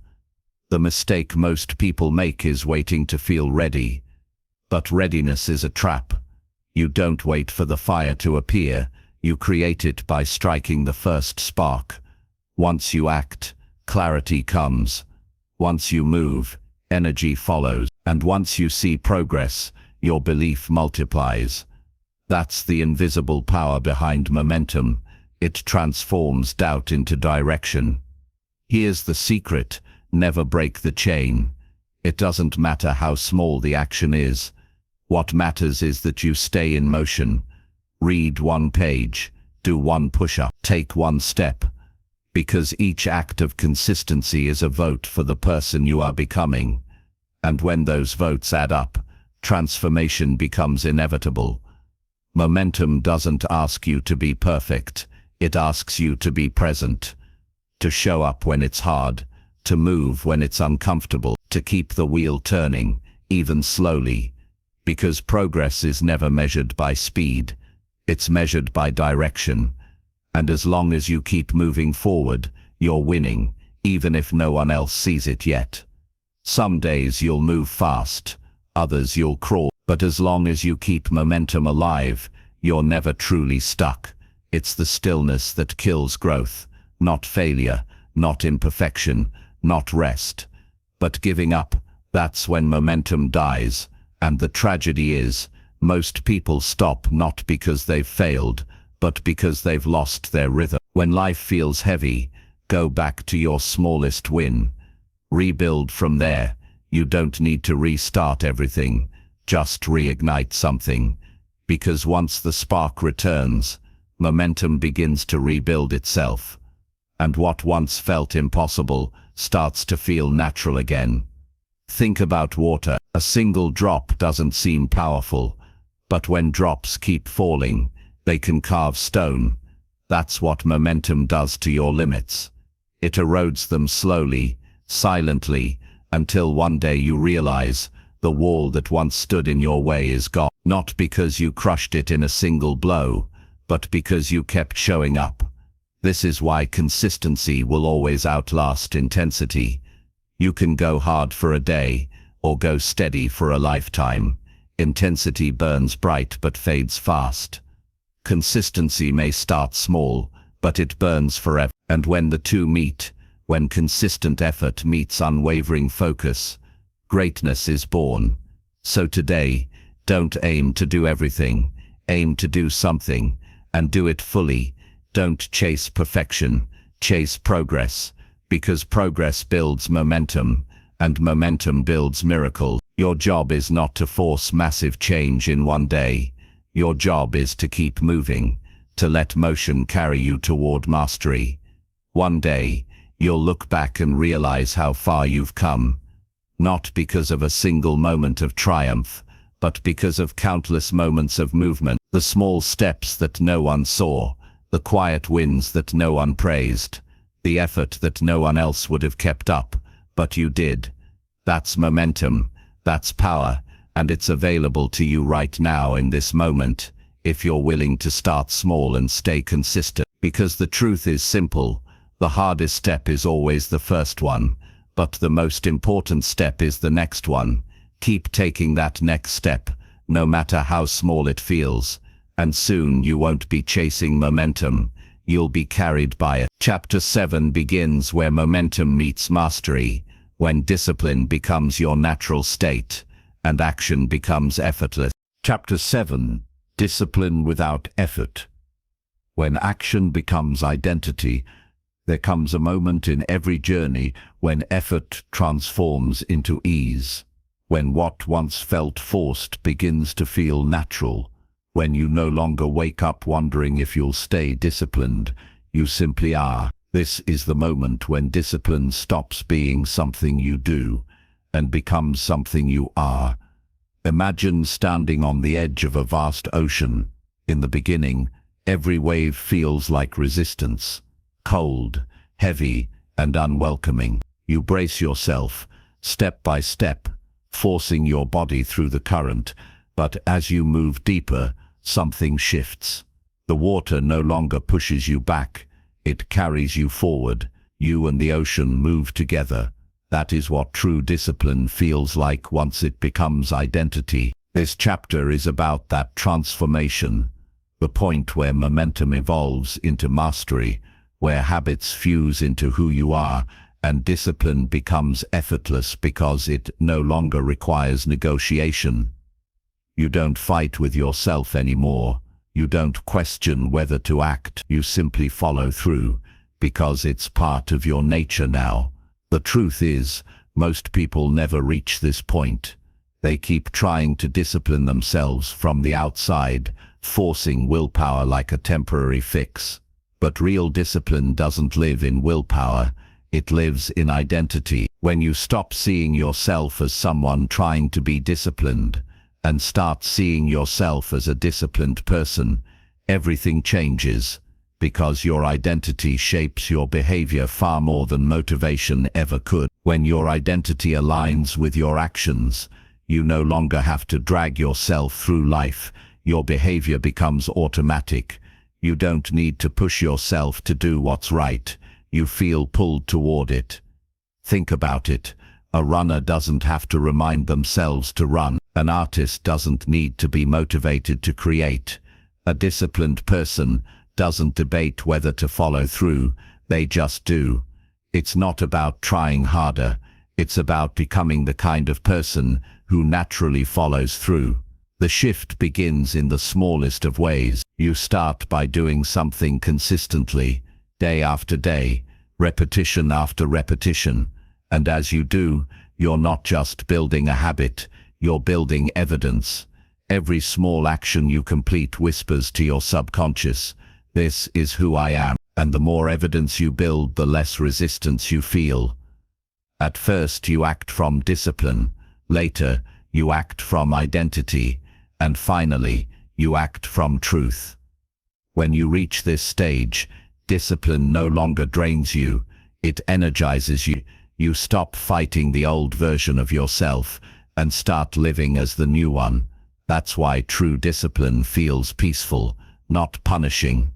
The mistake most people make is waiting to feel ready. But readiness is a trap. You don't wait for the fire to appear, you create it by striking the first spark. Once you act, clarity comes. Once you move, energy follows. And once you see progress, your belief multiplies. That's the invisible power behind momentum. It transforms doubt into direction. Here's the secret. Never break the chain. It doesn't matter how small the action is. What matters is that you stay in motion. Read one page, do one push-up, take one step. Because each act of consistency is a vote for the person you are becoming. And when those votes add up, transformation becomes inevitable. Momentum doesn't ask you to be perfect. It asks you to be present. To show up when it's hard. To move when it's uncomfortable, to keep the wheel turning, even slowly. Because progress is never measured by speed, it's measured by direction. And as long as you keep moving forward, you're winning, even if no one else sees it yet. Some days you'll move fast, others you'll crawl, but as long as you keep momentum alive, you're never truly stuck. It's the stillness that kills growth, not failure, not imperfection, not rest, but giving up. That's when momentum dies. And the tragedy is, most people stop not because they've failed, but because they've lost their rhythm. When life feels heavy, go back to your smallest win. Rebuild from there. You don't need to restart everything, just reignite something. Because once the spark returns, momentum begins to rebuild itself. And what once felt impossible starts to feel natural again. Think about water. A single drop doesn't seem powerful, but when drops keep falling, they can carve stone. That's what momentum does to your limits. It erodes them slowly, silently, until one day you realize the wall that once stood in your way is gone. Not because you crushed it in a single blow, but because you kept showing up. This is why consistency will always outlast intensity. You can go hard for a day, or go steady for a lifetime. Intensity burns bright but fades fast. Consistency may start small, but it burns forever. And when the two meet, when consistent effort meets unwavering focus, greatness is born. So today, don't aim to do everything. Aim to do something, and do it fully. Don't chase perfection, chase progress, because progress builds momentum, and momentum builds miracles. Your job is not to force massive change in one day. Your job is to keep moving, to let motion carry you toward mastery. One day, you'll look back and realize how far you've come, not because of a single moment of triumph, but because of countless moments of movement, the small steps that no one saw, the quiet wins that no one praised, the effort that no one else would have kept up, but you did. That's momentum, that's power, and it's available to you right now in this moment, if you're willing to start small and stay consistent. Because the truth is simple, the hardest step is always the first one, but the most important step is the next one. Keep taking that next step, no matter how small it feels, and soon you won't be chasing momentum, you'll be carried by it. Chapter 7 begins where momentum meets mastery, when discipline becomes your natural state, and action becomes effortless. Chapter 7. Discipline without effort. When action becomes identity, there comes a moment in every journey when effort transforms into ease, when what once felt forced begins to feel natural, when you no longer wake up wondering if you'll stay disciplined, you simply are. This is the moment when discipline stops being something you do and becomes something you are. Imagine standing on the edge of a vast ocean. In the beginning, every wave feels like resistance, cold, heavy, and unwelcoming. You brace yourself, step by step, forcing your body through the current, but as you move deeper, something shifts. The water no longer pushes you back, it carries you forward. You and the ocean move together. That is what true discipline feels like once it becomes identity. This chapter is about that transformation, the point where momentum evolves into mastery, where habits fuse into who you are, and discipline becomes effortless because it no longer requires negotiation. You don't fight with yourself anymore. You don't question whether to act. You simply follow through, because it's part of your nature now. The truth is, most people never reach this point. They keep trying to discipline themselves from the outside, forcing willpower like a temporary fix. But real discipline doesn't live in willpower, it lives in identity. When you stop seeing yourself as someone trying to be disciplined, and start seeing yourself as a disciplined person, everything changes, because your identity shapes your behavior far more than motivation ever could. When your identity aligns with your actions, you no longer have to drag yourself through life. Your behavior becomes automatic. You don't need to push yourself to do what's right. You feel pulled toward it. Think about it. A runner doesn't have to remind themselves to run. An artist doesn't need to be motivated to create. A disciplined person doesn't debate whether to follow through, they just do. It's not about trying harder, it's about becoming the kind of person who naturally follows through. The shift begins in the smallest of ways. You start by doing something consistently, day after day, repetition after repetition. And as you do, you're not just building a habit, you're building evidence. Every small action you complete whispers to your subconscious, "This is who I am." And the more evidence you build, the less resistance you feel. At first you act from discipline, later you act from identity, and finally you act from truth. When you reach this stage, discipline no longer drains you, it energizes you. You stop fighting the old version of yourself and start living as the new one. That's why true discipline feels peaceful, not punishing.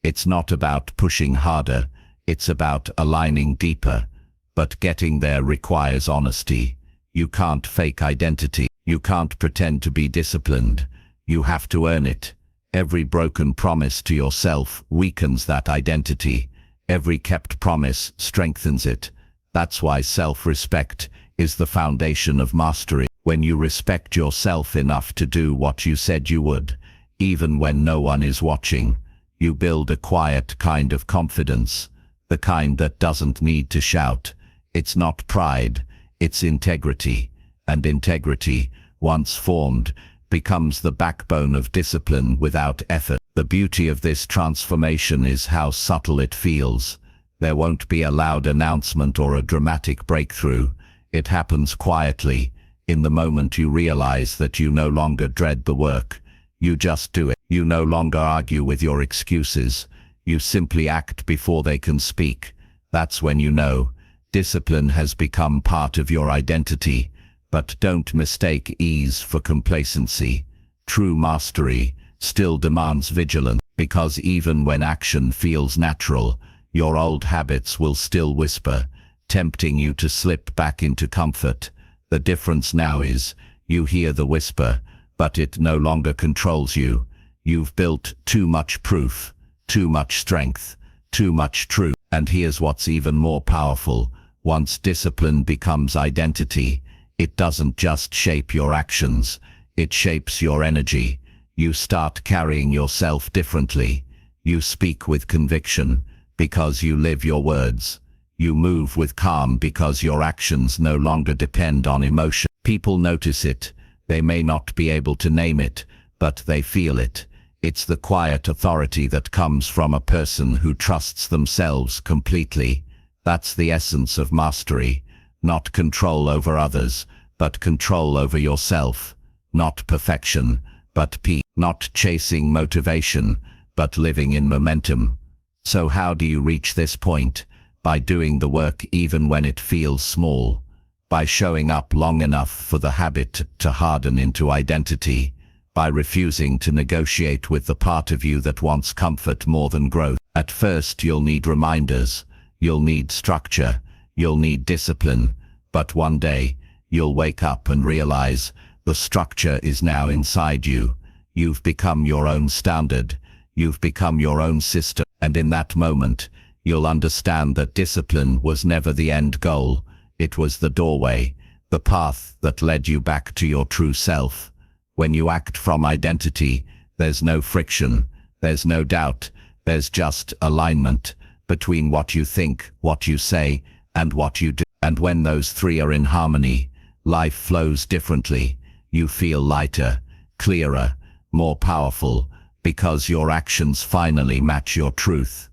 It's not about pushing harder, it's about aligning deeper. But getting there requires honesty. You can't fake identity. You can't pretend to be disciplined. You have to earn it. Every broken promise to yourself weakens that identity. Every kept promise strengthens it. That's why self-respect is the foundation of mastery. When you respect yourself enough to do what you said you would, even when no one is watching, you build a quiet kind of confidence, the kind that doesn't need to shout. It's not pride, it's integrity. And integrity, once formed, becomes the backbone of discipline without effort. The beauty of this transformation is how subtle it feels. There won't be a loud announcement or a dramatic breakthrough. It happens quietly, In the moment you realize that you no longer dread the work, you just do it. You no longer argue with your excuses. You simply act before they can speak. That's when you know discipline has become part of your identity. But don't mistake ease for complacency. True mastery still demands vigilance, because even when action feels natural, your old habits will still whisper, tempting you to slip back into comfort. The difference now is, you hear the whisper, but it no longer controls you. You've built too much proof, too much strength, too much truth. And here's what's even more powerful. Once discipline becomes identity, it doesn't just shape your actions, it shapes your energy. You start carrying yourself differently. You speak with conviction because you live your words. You move with calm because your actions no longer depend on emotion. People notice it. They may not be able to name it, but they feel it. It's the quiet authority that comes from a person who trusts themselves completely. That's the essence of mastery. Not control over others, but control over yourself. Not perfection, but peace. Not chasing motivation, but living in momentum. So how do you reach this point? By doing the work even when it feels small. By showing up long enough for the habit to harden into identity. By refusing to negotiate with the part of you that wants comfort more than growth. At first you'll need reminders. You'll need structure. You'll need discipline. But one day, you'll wake up and realize the structure is now inside you. You've become your own standard. You've become your own system. And in that moment, you'll understand that discipline was never the end goal. It was the doorway, the path that led you back to your true self. When you act from identity, there's no friction, there's no doubt, there's just alignment between what you think, what you say, and what you do. And when those three are in harmony, life flows differently. You feel lighter, clearer, more powerful, because your actions finally match your truth.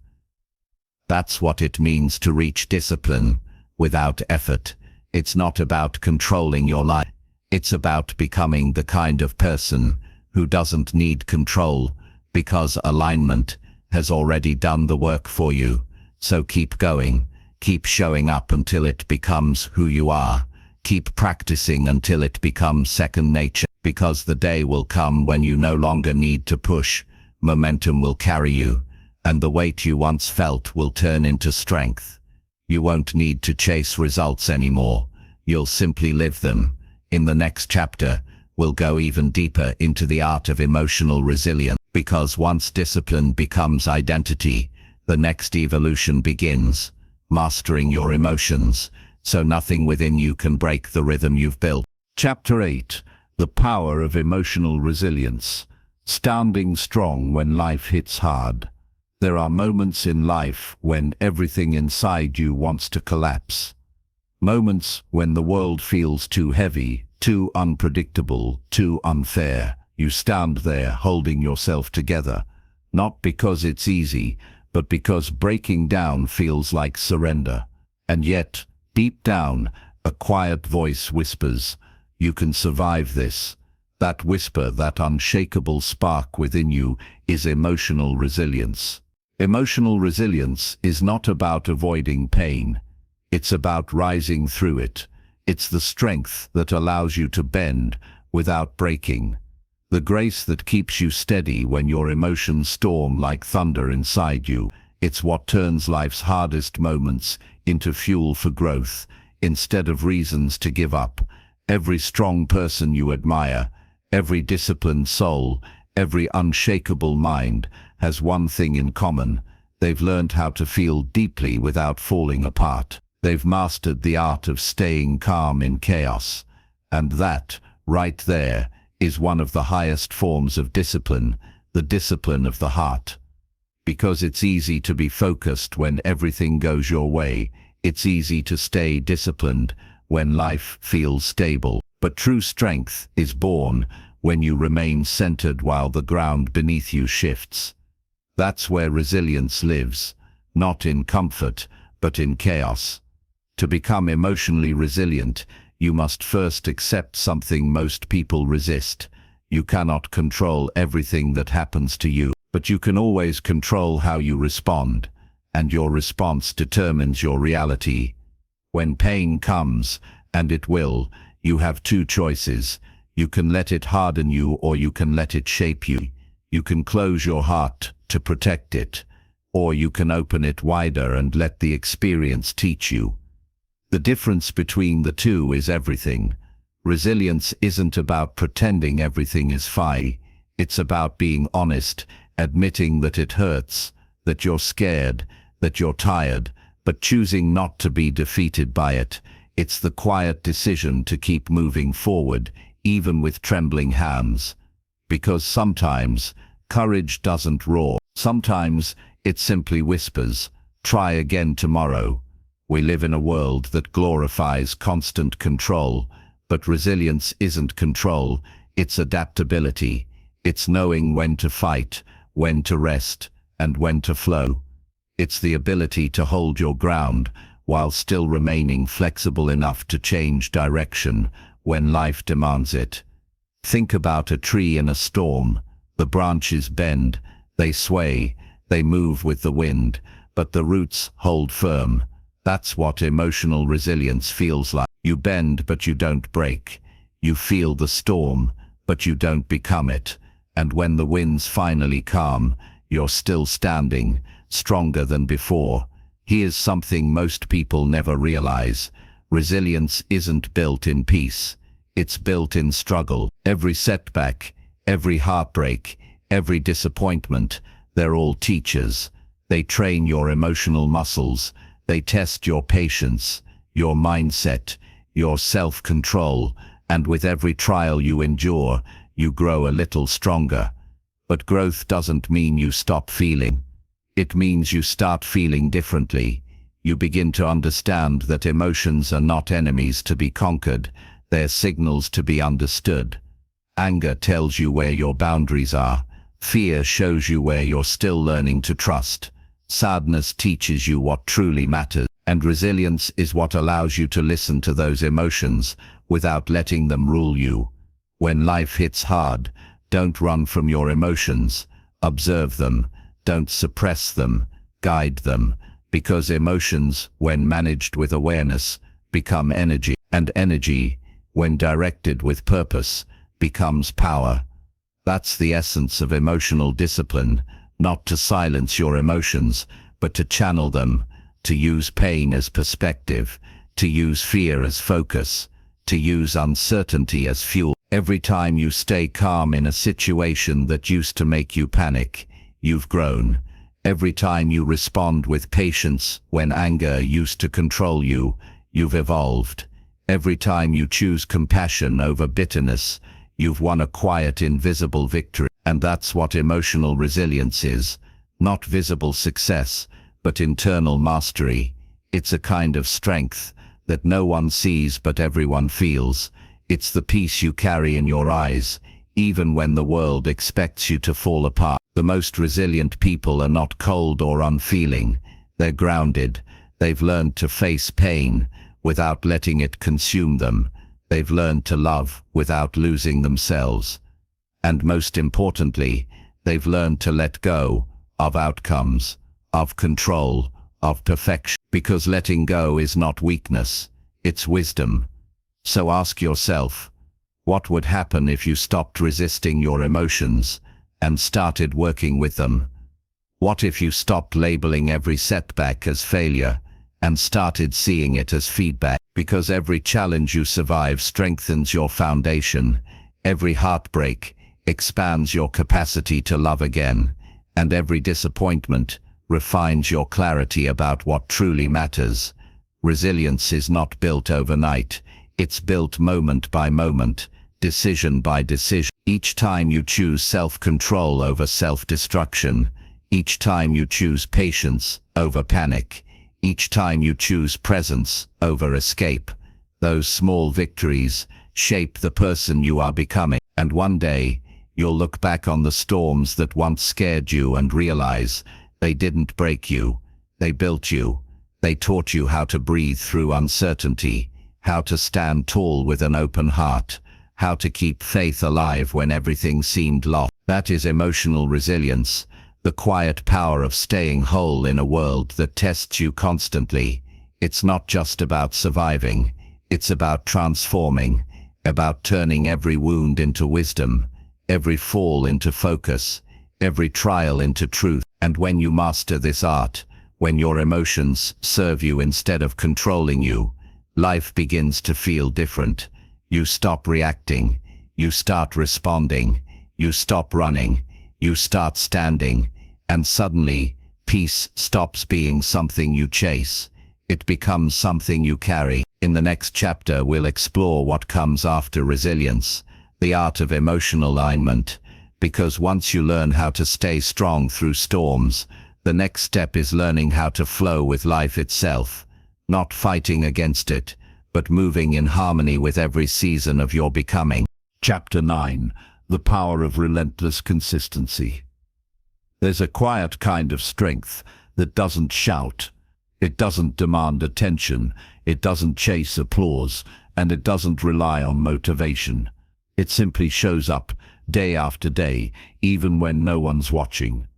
That's what it means to reach discipline without effort. It's not about controlling your life. It's about becoming the kind of person who doesn't need control, because alignment has already done the work for you. So keep going. Keep showing up until it becomes who you are. Keep practicing until it becomes second nature, because the day will come when you no longer need to push. Momentum will carry you, and the weight you once felt will turn into strength. You won't need to chase results anymore. You'll simply live them. In the next chapter, we'll go even deeper into the art of emotional resilience, because once discipline becomes identity, the next evolution begins. Mastering your emotions, so nothing within you can break the rhythm you've built. Chapter 8. The Power of Emotional Resilience. Standing strong when life hits hard. There are moments in life when everything inside you wants to collapse. Moments when the world feels too heavy, too unpredictable, too unfair. You stand there holding yourself together, not because it's easy, but because breaking down feels like surrender. And yet, deep down, a quiet voice whispers, "You can survive this." That whisper, that unshakable spark within you, is emotional resilience. Emotional resilience is not about avoiding pain. It's about rising through it. It's the strength that allows you to bend without breaking. The grace that keeps you steady when your emotions storm like thunder inside you. It's what turns life's hardest moments into fuel for growth, instead of reasons to give up. Every strong person you admire, every disciplined soul, every unshakable mind has one thing in common. They've learned how to feel deeply without falling apart. They've mastered the art of staying calm in chaos. And that, right there, is one of the highest forms of discipline, the discipline of the heart. Because it's easy to be focused when everything goes your way. It's easy to stay disciplined when life feels stable. But true strength is born when you remain centered while the ground beneath you shifts. That's where resilience lives, not in comfort, but in chaos. To become emotionally resilient, you must first accept something most people resist. You cannot control everything that happens to you, but you can always control how you respond, and your response determines your reality. When pain comes, and it will, you have two choices. You can let it harden you, or you can let it shape you. You can close your heart to protect it, or you can open it wider and let the experience teach you. The difference between the two is everything. Resilience isn't about pretending everything is fine. It's about being honest, admitting that it hurts, that you're scared, that you're tired, but choosing not to be defeated by it. It's the quiet decision to keep moving forward, even with trembling hands. Because sometimes, courage doesn't roar. Sometimes, it simply whispers, "Try again tomorrow." We live in a world that glorifies constant control, but resilience isn't control, it's adaptability. It's knowing when to fight, when to rest, and when to flow. It's the ability to hold your ground while still remaining flexible enough to change direction when life demands it. Think about a tree in a storm. The branches bend, they sway, they move with the wind, but the roots hold firm. That's what emotional resilience feels like. You bend, but you don't break. You feel the storm, but you don't become it. And when the winds finally calm, you're still standing, stronger than before. Here's something most people never realize. Resilience isn't built in peace. It's built in struggle. Every setback, every heartbreak, every disappointment, they're all teachers. They train your emotional muscles. They test your patience, your mindset, your self-control, and with every trial you endure, you grow a little stronger. But growth doesn't mean you stop feeling. It means you start feeling differently. You begin to understand that emotions are not enemies to be conquered, they're signals to be understood. Anger tells you where your boundaries are. Fear shows you where you're still learning to trust. Sadness teaches you what truly matters, and resilience is what allows you to listen to those emotions without letting them rule you. When life hits hard, don't run from your emotions. Observe them. Don't suppress them. Guide them. Because emotions, when managed with awareness, become energy, and energy, when directed with purpose, becomes power. That's the essence of emotional discipline. Not to silence your emotions, but to channel them, to use pain as perspective, to use fear as focus, to use uncertainty as fuel. Every time you stay calm in a situation that used to make you panic, you've grown. Every time you respond with patience when anger used to control you, you've evolved. Every time you choose compassion over bitterness, you've won a quiet, invisible victory. And that's what emotional resilience is. Not visible success, but internal mastery. It's a kind of strength that no one sees but everyone feels. It's the peace you carry in your eyes, even when the world expects you to fall apart. The most resilient people are not cold or unfeeling. They're grounded. They've learned to face pain without letting it consume them. They've learned to love without losing themselves. And most importantly, they've learned to let go of outcomes, of control, of perfection. Because letting go is not weakness, it's wisdom. So ask yourself, what would happen if you stopped resisting your emotions and started working with them? What if you stopped labeling every setback as failure and started seeing it as feedback? Because every challenge you survive strengthens your foundation. Every heartbreak expands your capacity to love again, and every disappointment refines your clarity about what truly matters. Resilience is not built overnight. It's built moment by moment, decision by decision. Each time you choose self-control over self-destruction, each time you choose patience over panic, each time you choose presence over escape, those small victories shape the person you are becoming. And one day, you'll look back on the storms that once scared you and realize they didn't break you, they built you. They taught you how to breathe through uncertainty, how to stand tall with an open heart, how to keep faith alive when everything seemed lost. That is emotional resilience, the quiet power of staying whole in a world that tests you constantly. It's not just about surviving, it's about transforming, about turning every wound into wisdom, every fall into focus, every trial into truth. And when you master this art, when your emotions serve you instead of controlling you, life begins to feel different. You stop reacting, you start responding, you stop running, you start standing, and suddenly, peace stops being something you chase. It becomes something you carry. In the next chapter, we'll explore what comes after resilience, the art of emotional alignment, because once you learn how to stay strong through storms, the next step is learning how to flow with life itself, not fighting against it, but moving in harmony with every season of your becoming. Chapter 9. The power of relentless consistency. There's a quiet kind of strength that doesn't shout. It doesn't demand attention, it doesn't chase applause, and it doesn't rely on motivation. It simply shows up, day after day, even when no one's watching.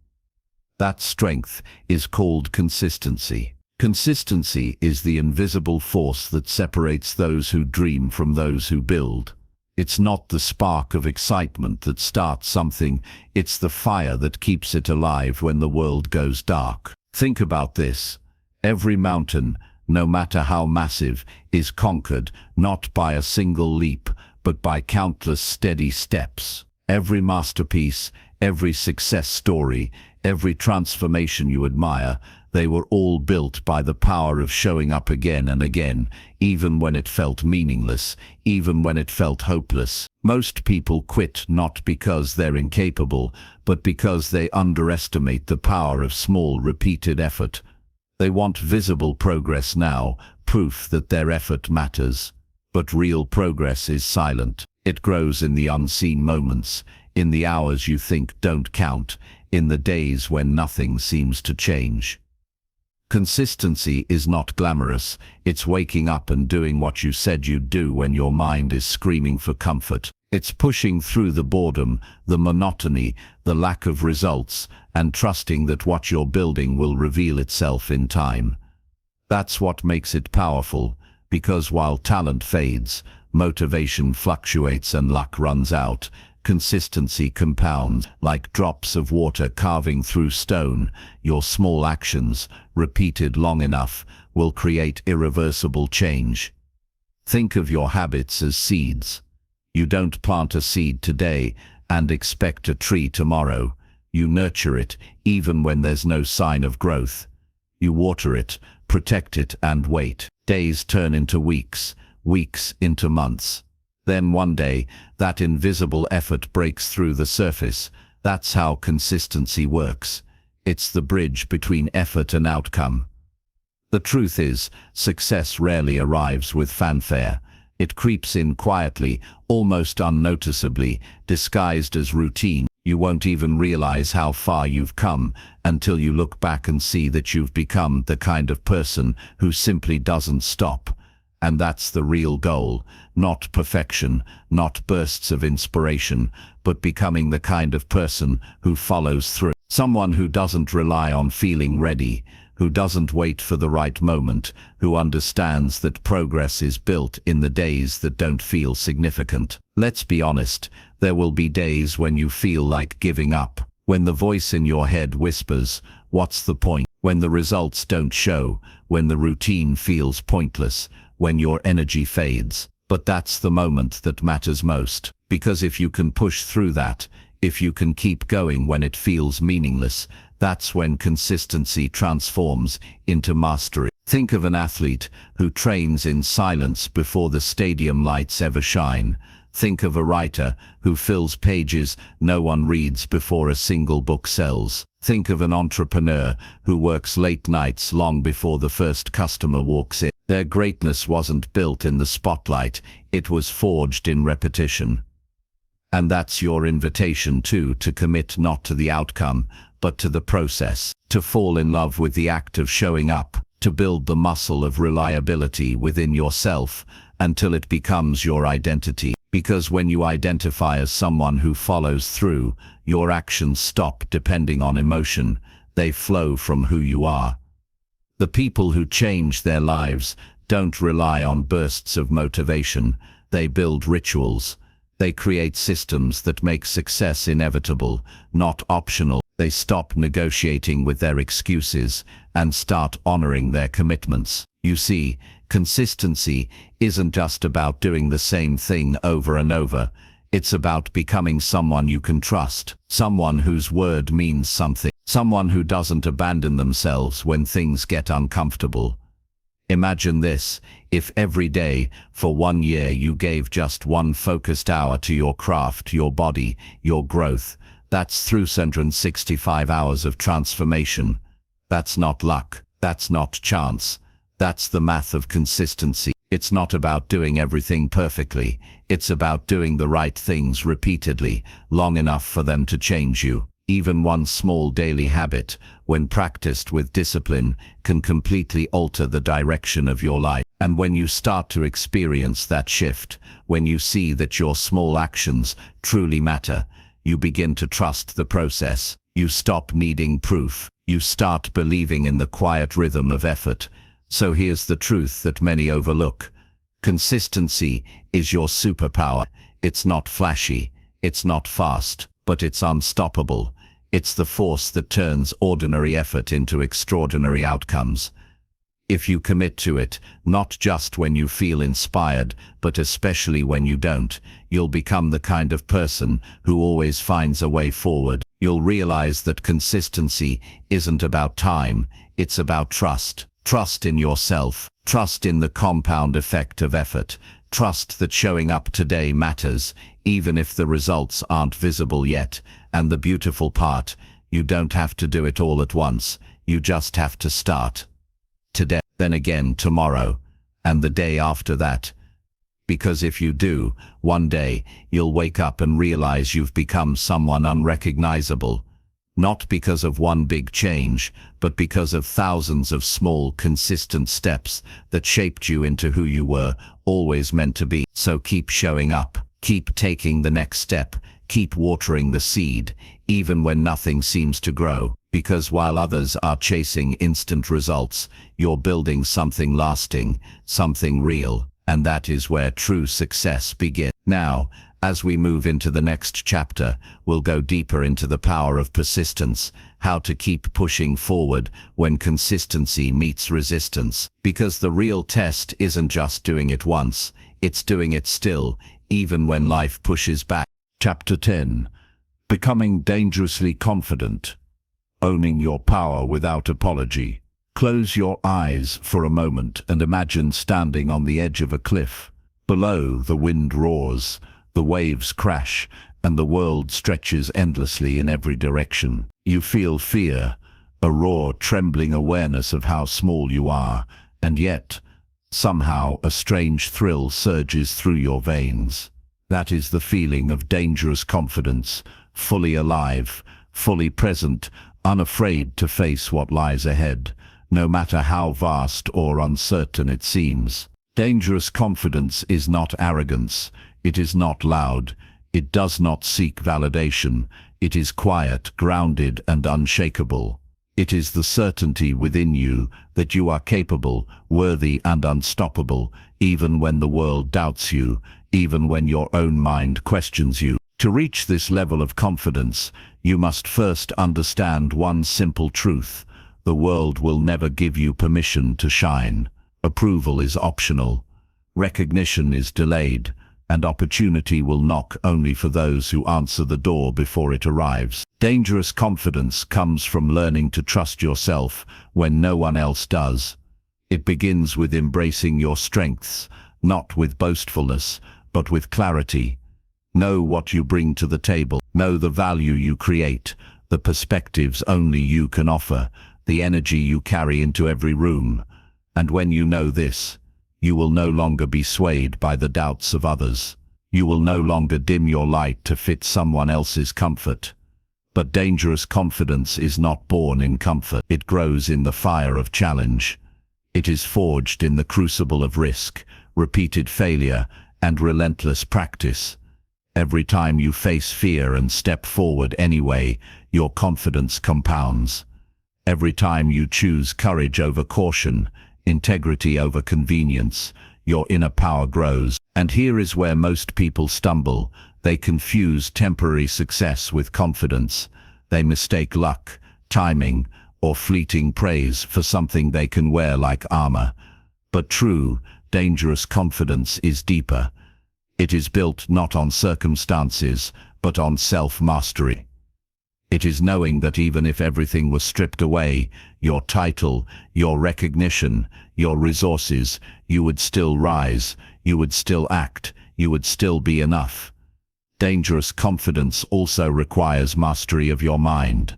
That strength is called consistency. Consistency is the invisible force that separates those who dream from those who build. It's not the spark of excitement that starts something, it's the fire that keeps it alive when the world goes dark. Think about this. Every mountain, no matter how massive, is conquered not by a single leap, but by countless steady steps. Every masterpiece, every success story, every transformation you admire, they were all built by the power of showing up again and again, even when it felt meaningless, even when it felt hopeless. Most people quit not because they're incapable, but because they underestimate the power of small, repeated effort. They want visible progress now, proof that their effort matters. But real progress is silent. It grows in the unseen moments, in the hours you think don't count, in the days when nothing seems to change. Consistency is not glamorous. It's waking up and doing what you said you'd do when your mind is screaming for comfort. It's pushing through the boredom, the monotony, the lack of results, and trusting that what you're building will reveal itself in time. That's what makes it powerful, because while talent fades, motivation fluctuates and luck runs out, consistency compounds. Like drops of water carving through stone, your small actions, repeated long enough, will create irreversible change. Think of your habits as seeds. You don't plant a seed today and expect a tree tomorrow. You nurture it even when there's no sign of growth. You water it, protect it, and wait. Days turn into weeks, weeks into months. Then one day, that invisible effort breaks through the surface. That's how consistency works. It's the bridge between effort and outcome. The truth is, success rarely arrives with fanfare. It creeps in quietly, almost unnoticeably, disguised as routine. You won't even realize how far you've come until you look back and see that you've become the kind of person who simply doesn't stop. And that's the real goal, not perfection, not bursts of inspiration, but becoming the kind of person who follows through. Someone who doesn't rely on feeling ready, who doesn't wait for the right moment, who understands that progress is built in the days that don't feel significant. Let's be honest, there will be days when you feel like giving up, when the voice in your head whispers, "What's the point?" When the results don't show, when the routine feels pointless, when your energy fades. But that's the moment that matters most, because if you can push through that, if you can keep going when it feels meaningless, that's when consistency transforms into mastery. Think of an athlete who trains in silence before the stadium lights ever shine. Think of a writer who fills pages no one reads before a single book sells. Think of an entrepreneur who works late nights long before the first customer walks in. Their greatness wasn't built in the spotlight, it was forged in repetition. And that's your invitation too, to commit not to the outcome, but to the process, to fall in love with the act of showing up, to build the muscle of reliability within yourself until it becomes your identity. Because when you identify as someone who follows through, your actions stop depending on emotion. They flow from who you are. The people who change their lives don't rely on bursts of motivation. They build rituals. They create systems that make success inevitable, not optional. They stop negotiating with their excuses and start honoring their commitments. You see, consistency isn't just about doing the same thing over and over. It's about becoming someone you can trust, someone whose word means something, someone who doesn't abandon themselves when things get uncomfortable. Imagine this: if every day for 1 year you gave just one focused hour to your craft, your body, your growth. That's 365 hours of transformation. That's not luck. That's not chance. That's the math of consistency. It's not about doing everything perfectly. It's about doing the right things repeatedly, long enough for them to change you. Even one small daily habit, when practiced with discipline, can completely alter the direction of your life. And when you start to experience that shift, when you see that your small actions truly matter, you begin to trust the process. You stop needing proof. You start believing in the quiet rhythm of effort. So here's the truth that many overlook. Consistency is your superpower. It's not flashy. It's not fast, but it's unstoppable. It's the force that turns ordinary effort into extraordinary outcomes. If you commit to it, not just when you feel inspired, but especially when you don't, you'll become the kind of person who always finds a way forward. You'll realize that consistency isn't about time, it's about trust. Trust in yourself, trust in the compound effect of effort, trust that showing up today matters, even if the results aren't visible yet. And the beautiful part, you don't have to do it all at once, you just have to start. Today, then again tomorrow, and the day after that. Because if you do, one day, you'll wake up and realize you've become someone unrecognizable. Not because of one big change, but because of thousands of small, consistent steps that shaped you into who you were always meant to be. So keep showing up, keep taking the next step, keep watering the seed, even when nothing seems to grow. Because while others are chasing instant results, you're building something lasting, something real, and that is where true success begins. Now, as we move into the next chapter, we'll go deeper into the power of persistence, how to keep pushing forward when consistency meets resistance. Because the real test isn't just doing it once, it's doing it still, even when life pushes back. Chapter 10. Becoming dangerously confident. Owning your power without apology. Close your eyes for a moment and imagine standing on the edge of a cliff. Below, the wind roars, the waves crash, and the world stretches endlessly in every direction. You feel fear, a raw, trembling awareness of how small you are, and yet, somehow, a strange thrill surges through your veins. That is the feeling of dangerous confidence, fully alive, fully present, unafraid to face what lies ahead, no matter how vast or uncertain it seems. Dangerous confidence is not arrogance, it is not loud, it does not seek validation, it is quiet, grounded, and unshakable. It is the certainty within you that you are capable, worthy, and unstoppable, even when the world doubts you, even when your own mind questions you. To reach this level of confidence, you must first understand one simple truth: the world will never give you permission to shine. Approval is optional, recognition is delayed, and opportunity will knock only for those who answer the door before it arrives. Dangerous confidence comes from learning to trust yourself when no one else does. It begins with embracing your strengths, not with boastfulness, but with clarity. Know what you bring to the table. Know the value you create, the perspectives only you can offer, the energy you carry into every room. And when you know this, you will no longer be swayed by the doubts of others. You will no longer dim your light to fit someone else's comfort. But dangerous confidence is not born in comfort. It grows in the fire of challenge. It is forged in the crucible of risk, repeated failure, and relentless practice. Every time you face fear and step forward anyway, your confidence compounds. Every time you choose courage over caution, integrity over convenience, your inner power grows. And here is where most people stumble. They confuse temporary success with confidence. They mistake luck, timing, or fleeting praise for something they can wear like armor. But true, dangerous confidence is deeper. It is built not on circumstances, but on self-mastery. It is knowing that even if everything was stripped away, your title, your recognition, your resources, you would still rise, you would still act, you would still be enough. Dangerous confidence also requires mastery of your mind.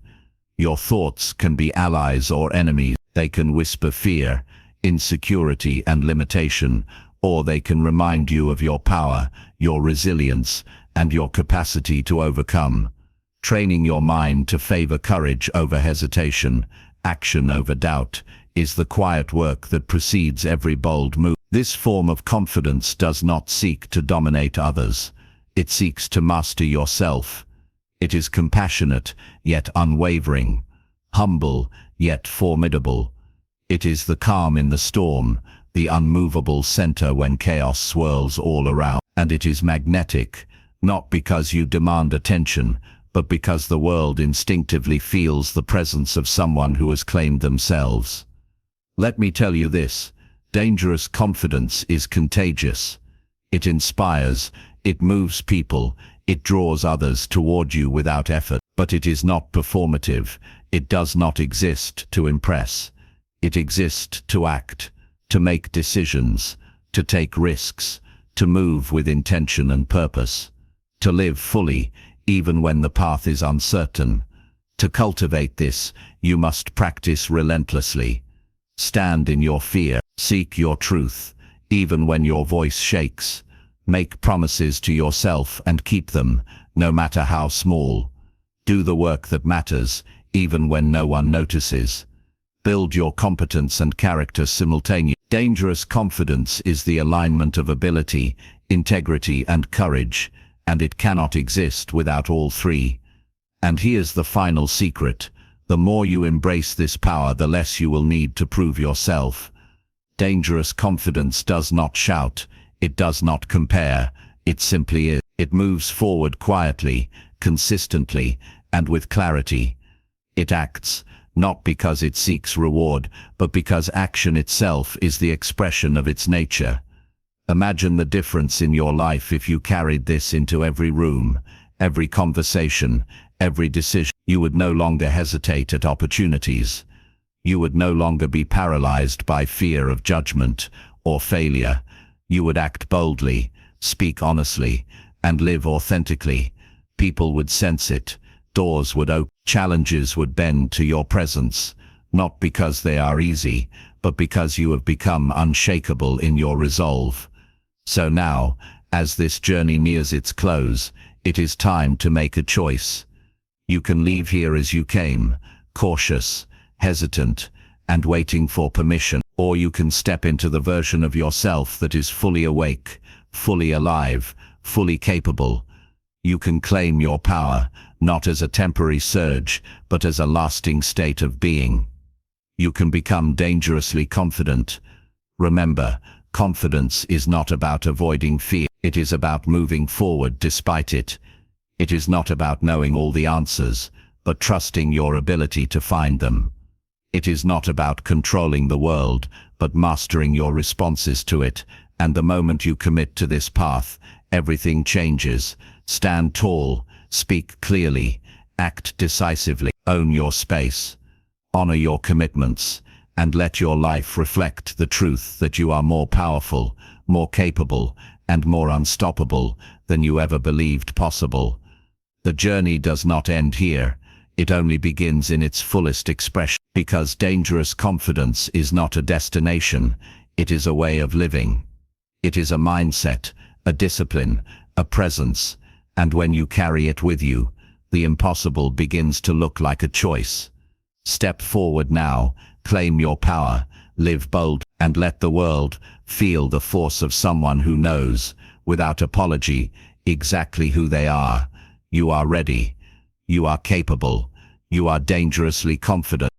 Your thoughts can be allies or enemies. They can whisper fear, insecurity, and limitation, or they can remind you of your power, your resilience, and your capacity to overcome. Training your mind to favor courage over hesitation, action over doubt, is the quiet work that precedes every bold move. This form of confidence does not seek to dominate others. It seeks to master yourself. It is compassionate, yet unwavering, humble, yet formidable. It is the calm in the storm, the unmovable center when chaos swirls all around. And it is magnetic, not because you demand attention, but because the world instinctively feels the presence of someone who has claimed themselves. Let me tell you this, dangerous confidence is contagious. It inspires, it moves people, it draws others toward you without effort. But it is not performative, it does not exist to impress. It exists to act, to make decisions, to take risks, to move with intention and purpose, to live fully, even when the path is uncertain. To cultivate this, you must practice relentlessly. Stand in your fear, seek your truth, even when your voice shakes. Make promises to yourself and keep them, no matter how small. Do the work that matters, even when no one notices. Build your competence and character simultaneously. Dangerous confidence is the alignment of ability, integrity, and courage, and it cannot exist without all three. And here's the final secret. The more you embrace this power, the less you will need to prove yourself. Dangerous confidence does not shout, it does not compare, it simply is. It moves forward quietly, consistently, and with clarity. It acts, not because it seeks reward, but because action itself is the expression of its nature. Imagine the difference in your life if you carried this into every room, every conversation, every decision. You would no longer hesitate at opportunities. You would no longer be paralyzed by fear of judgment or failure. You would act boldly, speak honestly, and live authentically. People would sense it. Doors would open. Challenges would bend to your presence, not because they are easy, but because you have become unshakable in your resolve. So now, as this journey nears its close, it is time to make a choice. You can leave here as you came, cautious, hesitant, and waiting for permission, or you can step into the version of yourself that is fully awake, fully alive, fully capable. You can claim your power, not as a temporary surge, but as a lasting state of being. You can become dangerously confident. Remember, confidence is not about avoiding fear. It is about moving forward despite it. It is not about knowing all the answers, but trusting your ability to find them. It is not about controlling the world, but mastering your responses to it. And the moment you commit to this path, everything changes. Stand tall, speak clearly, act decisively, own your space, honor your commitments, and let your life reflect the truth that you are more powerful, more capable, and more unstoppable than you ever believed possible. The journey does not end here. It only begins in its fullest expression, because dangerous confidence is not a destination, it is a way of living. It is a mindset, a discipline, a presence, and when you carry it with you, the impossible begins to look like a choice. Step forward now, claim your power, live bold. and let the world feel the force of someone who knows, without apology, exactly who they are. You are ready. You are capable. You are dangerously confident.